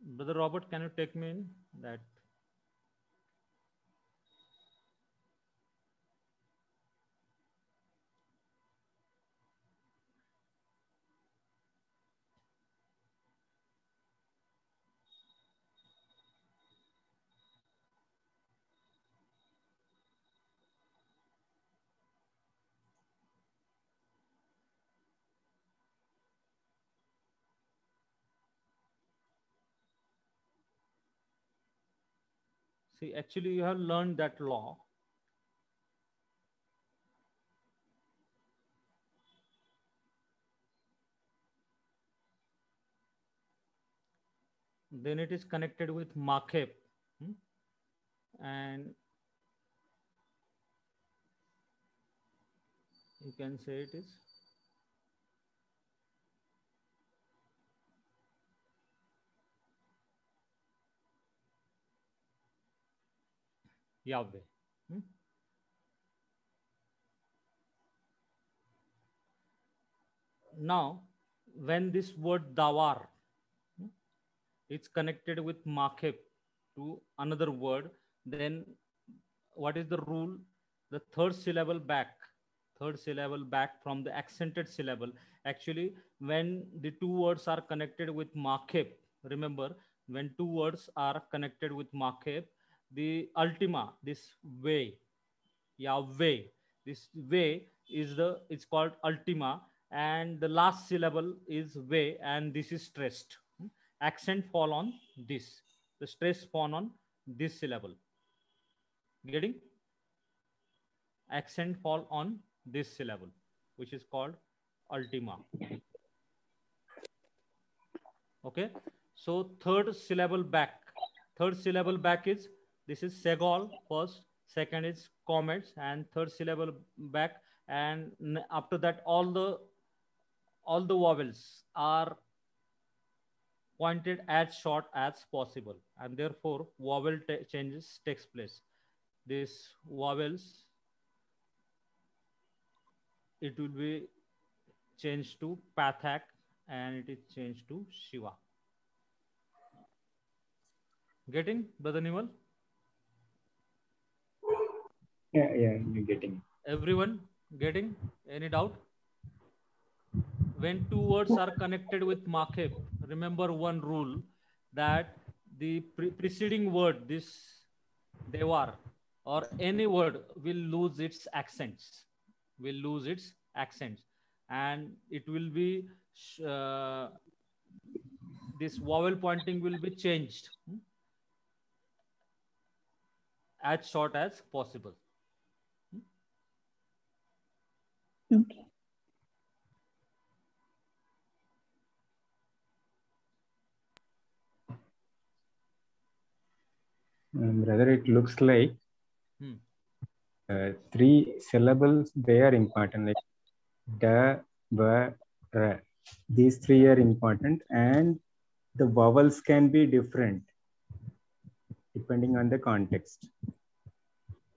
Brother Robert, can you take me in that? See, actually, you have learned that law. Then it is connected with Makhep. And you can say it is Yahweh. Now, when this word Dawar it's connected with Makhep to another word, then what is the rule? The third syllable back from the accented syllable. Actually, when the two words are connected with Makhep, remember, when two words are connected with Makhep, the ultima, this way, Yahweh, this way is it's called ultima, and the last syllable is way, and this is stressed. Accent fall on this, the stress fall on this syllable. Getting? Accent fall on this syllable, which is called ultima. Okay, so third syllable back is, this is Segol first, second is comets, and third syllable back, and after that all the vowels are pointed as short as possible, and therefore vowel changes takes place. This vowels, it will be changed to Pathak, and it is changed to Shiva. Getting, Brother Nimal? Yeah, you're getting. Everyone getting? Any doubt? When two words are connected with Makhep, remember one rule, that the preceding word, this Devar, or any word will lose its accents, and it will be this vowel pointing will be changed as short as possible. Okay. Brother, it looks like 3 syllables, they are important, like da, ba, ra. These 3 are important, and the vowels can be different depending on the context.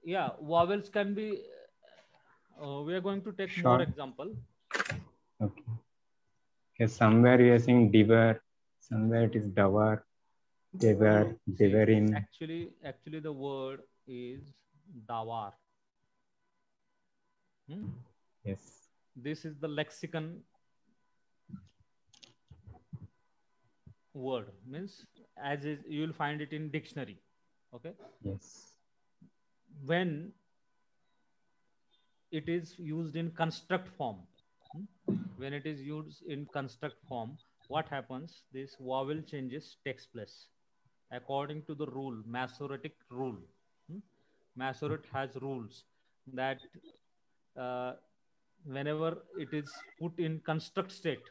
Yeah, vowels can be, we are going to take Short. more example. Okay. Okay, somewhere you are saying divar, somewhere it is davar, devar, devarin. Actually the word is dawar. Yes. This is the lexicon word, means as is, you will find it in dictionary. Okay. Yes. When it is used in construct form, what happens? This vowel changes takes place according to the rule, Masoretic rule. Masoret has rules that whenever it is put in construct state,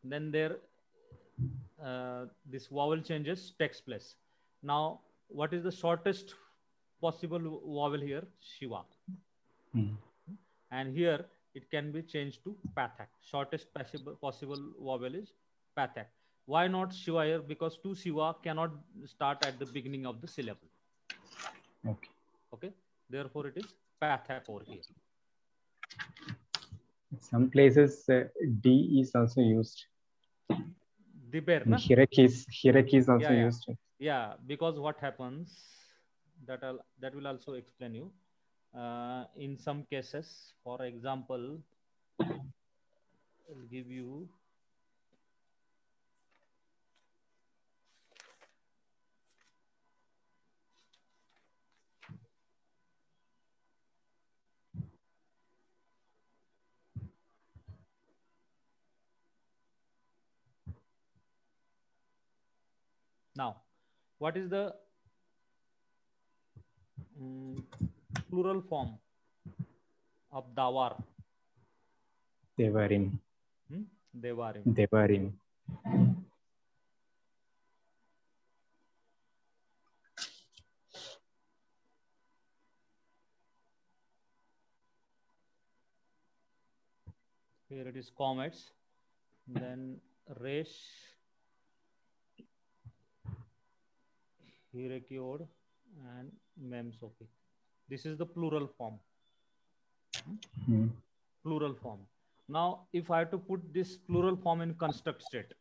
then there this vowel changes takes place. Now, what is the shortest possible vowel here? Shiva. And here it can be changed to Pathak. Shortest possible vowel is Pathak. Why not Shiva here? Because two Shiva cannot start at the beginning of the syllable. Okay. Okay. Therefore, it is Pathak over here. Some places D is also used. Diber, na? Hirek is also used. Yeah, because what happens, that will also explain you. In some cases, for example, I'll give you now. What is the Plural form of Dawar. Devarim. Devarim. Devarim. Here it is comets. Then Resh, Hirekiod, and Memsopi. This is the plural form. Plural form. Now, if I have to put this plural form in construct state,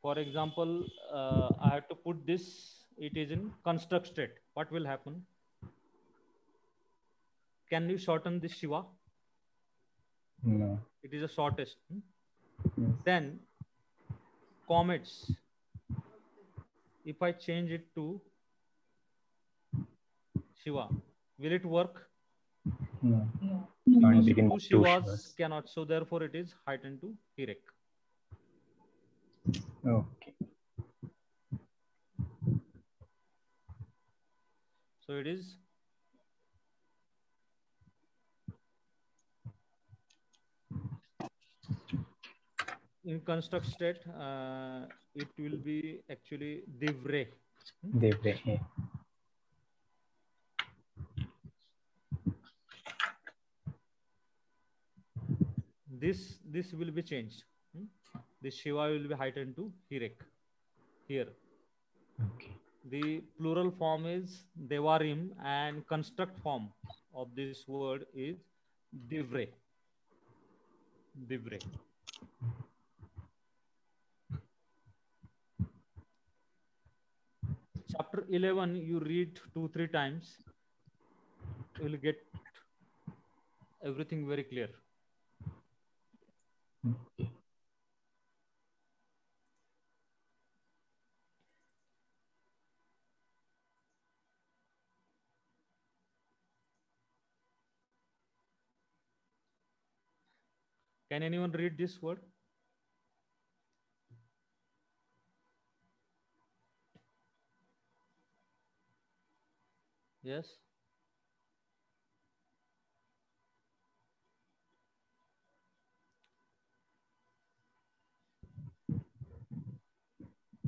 for example, I have to put this, it is in construct state. What will happen? Can you shorten this Shiva? No. It is the shortest. Yes. Then comets, if I change it to Shiva, will it work? No. Because Can't begin two with two Shivas Shivas. cannot. So therefore it is heightened to Hirek. Okay. So it is in construct state, it will be actually Divre. Devre. Yeah. This will be changed. This Shiva will be heightened to Hirek. Here. Okay. The plural form is Devarim and construct form of this word is Divre. Divre. Chapter 11, you read 2-3 times, you will get everything very clear. Can anyone read this word? Yes.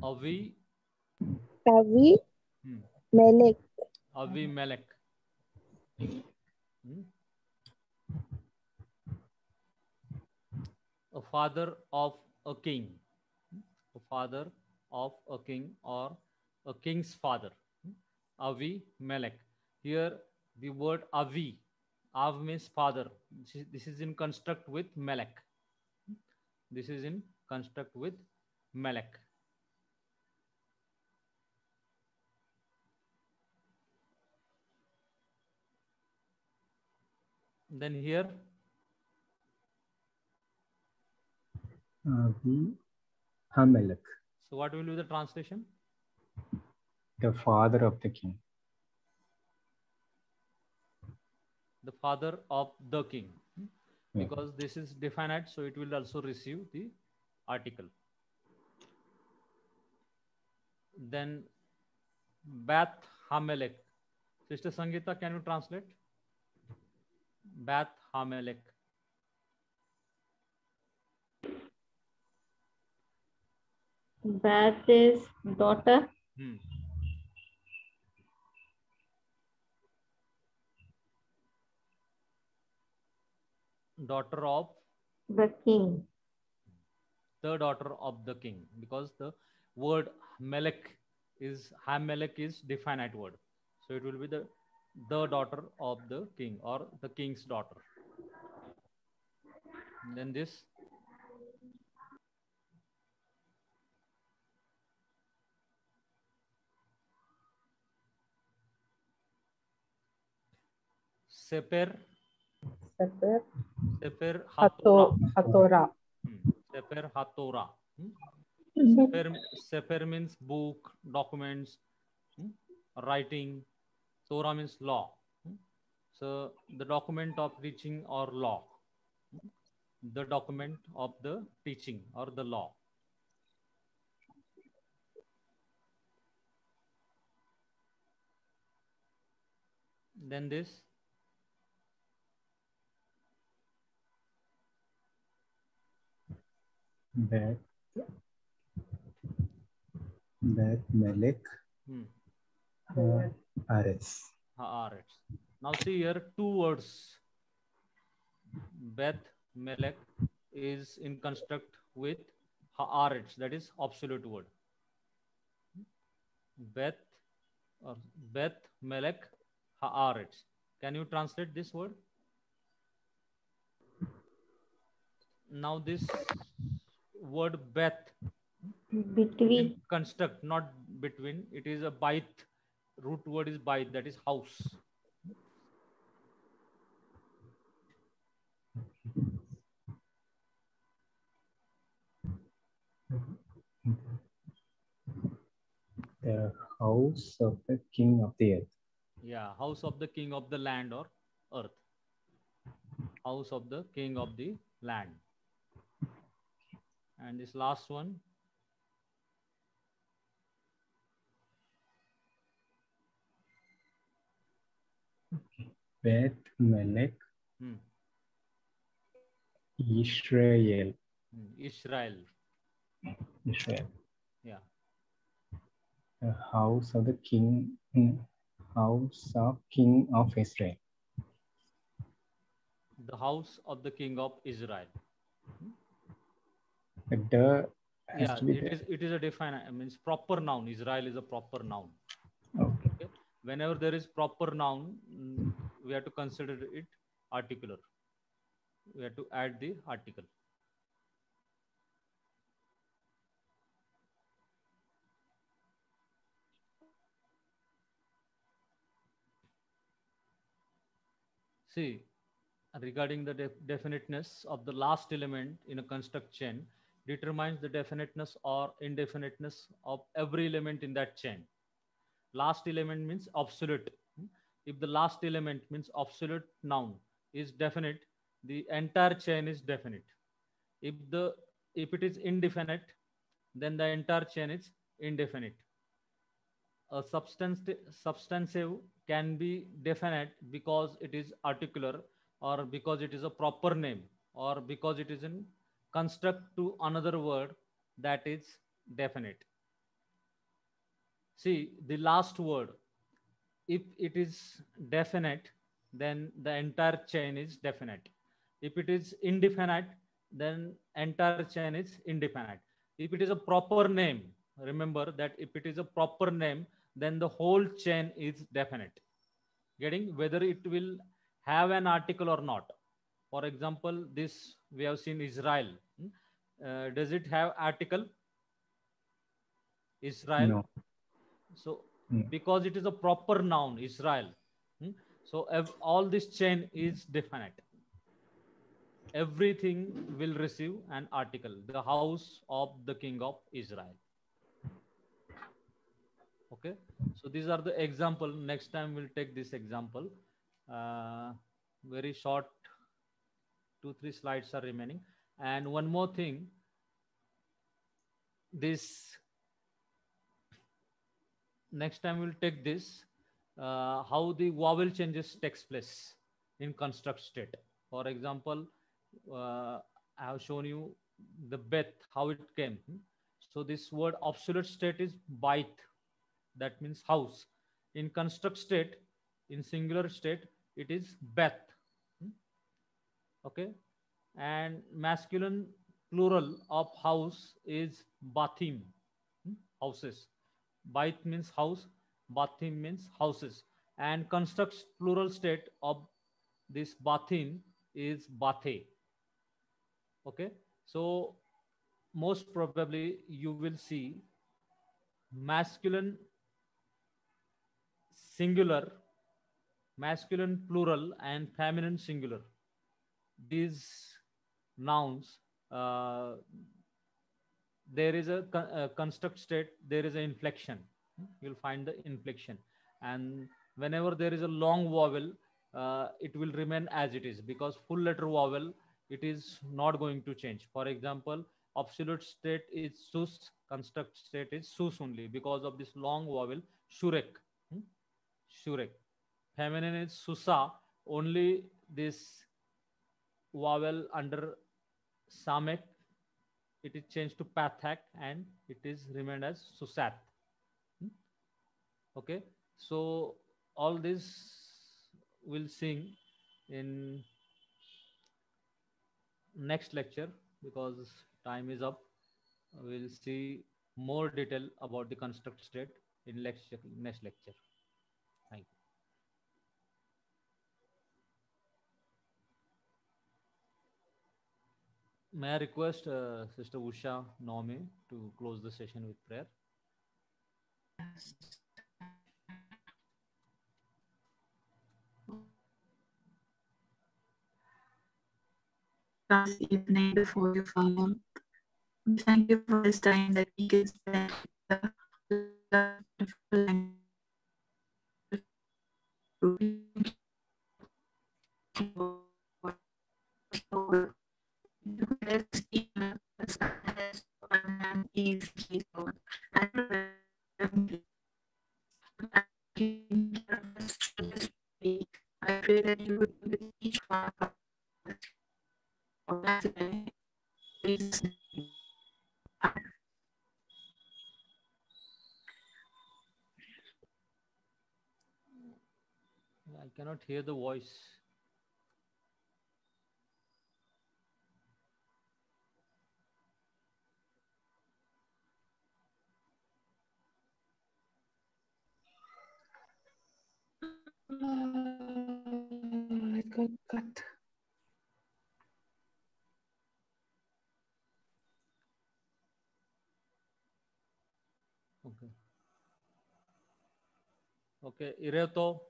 Avi. Avi Melech. Avi Melech. A father of a king. A father of a king or a king's father. Avi Melech. Here the word Avi. Av means father. This is in construct with Melech. This is in construct with Melech. Then here Hamelech. So what will be the translation? The father of the king. The father of the king. Yeah. Because this is definite, so it will also receive the article. Then Bath Hamelech. Sister Sangeeta, can you translate? Bath Hamelech. Bath is daughter. Daughter of the king. The daughter of the king, because the word Melech is Hamelech is definite word, so it will be the daughter of the king or the king's daughter. And then this Sefer Hatorah. Sefer Hatorah. Sefer means book, documents, writing. Torah means law. So the document of teaching or law. The document of the teaching or the law. Then this. Bet Melech. Aretz. Haaretz. Now see here, two words. Beth Melech is in construct with Haaretz, that is absolute word. Beth or Beth Melech Haaretz. Can you translate this word? Now this word Beth, between, construct, not between. It is a bait. Root word is bait, that is house. The house of the king of the earth. Yeah, house of the king of the land or earth. House of the king of the land. And this last one. Beth Melech. Israel. Israel. Israel. Yeah. The house of the king. House of king of Israel. The house of the king of Israel. The yeah, it is a defined, means proper noun. Israel is a proper noun. Okay. Whenever there is proper noun, we have to consider it articular. We have to add the article. See, regarding the definiteness of the last element in a construct chain determines the definiteness or indefiniteness of every element in that chain. Last element means absolute. If the last element means absolute noun is definite, the entire chain is definite. If it is indefinite, then the entire chain is indefinite. A substantive can be definite because it is articular, or because it is a proper name, or because it is in construct to another word that is definite. See, the last word, if it is definite, then the entire chain is definite. If it is indefinite, then entire chain is indefinite. If it is a proper name, remember that if it is a proper name, then the whole chain is definite. Getting whether it will have an article or not. For example, this we have seen Israel. Does it have article? Israel. No. So because it is a proper noun, Israel. So all this chain is definite. Everything will receive an article. The house of the king of Israel. Okay. So these are the example. Next time we'll take this example. Very short, 2-3 slides are remaining. And one more thing. This next time we'll take this. How the vowel changes takes place in construct state. For example, I have shown you the Beth, how it came. So this word absolute state is bait, that means house. In construct state, in singular state, it is Beth. Okay, and masculine plural of house is Bathim, houses. Bait means house, Bathim means houses. And construct plural state of this Bathin is Bathe. Okay, so most probably you will see masculine singular, masculine plural, and feminine singular. These nouns, there is a construct state, there is an inflection. You'll find the inflection. And whenever there is a long vowel, it will remain as it is, because full letter vowel, it is not going to change. For example, absolute state is sus, construct state is sus only, because of this long vowel, shurek. Shurek. feminine is Susa. Only this vowel under Samek, it is changed to Pathak and it is remained as Susat. Okay, so all this we'll sing in next lecture because time is up. We'll see more detail about the construct state in next lecture. Thank you. May I request Sister Usha Naomi to close the session with prayer? Last evening before you, Father, we thank you for this time that we can spend the I pray that you would be with each one of us today. Please. I cannot hear the voice. It got cut. Okay. Okay, Ireto.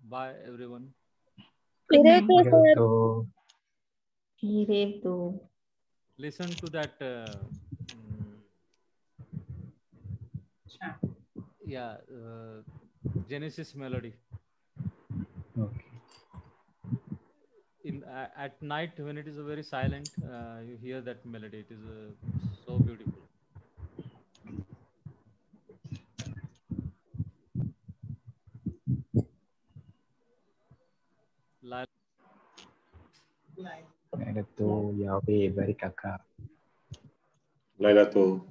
Bye, everyone. Ireto. Listen to that. Yeah, Genesis melody. Okay. At night when it is very silent, you hear that melody. It is so beautiful. Itu Yahweh Barikaka. Laila to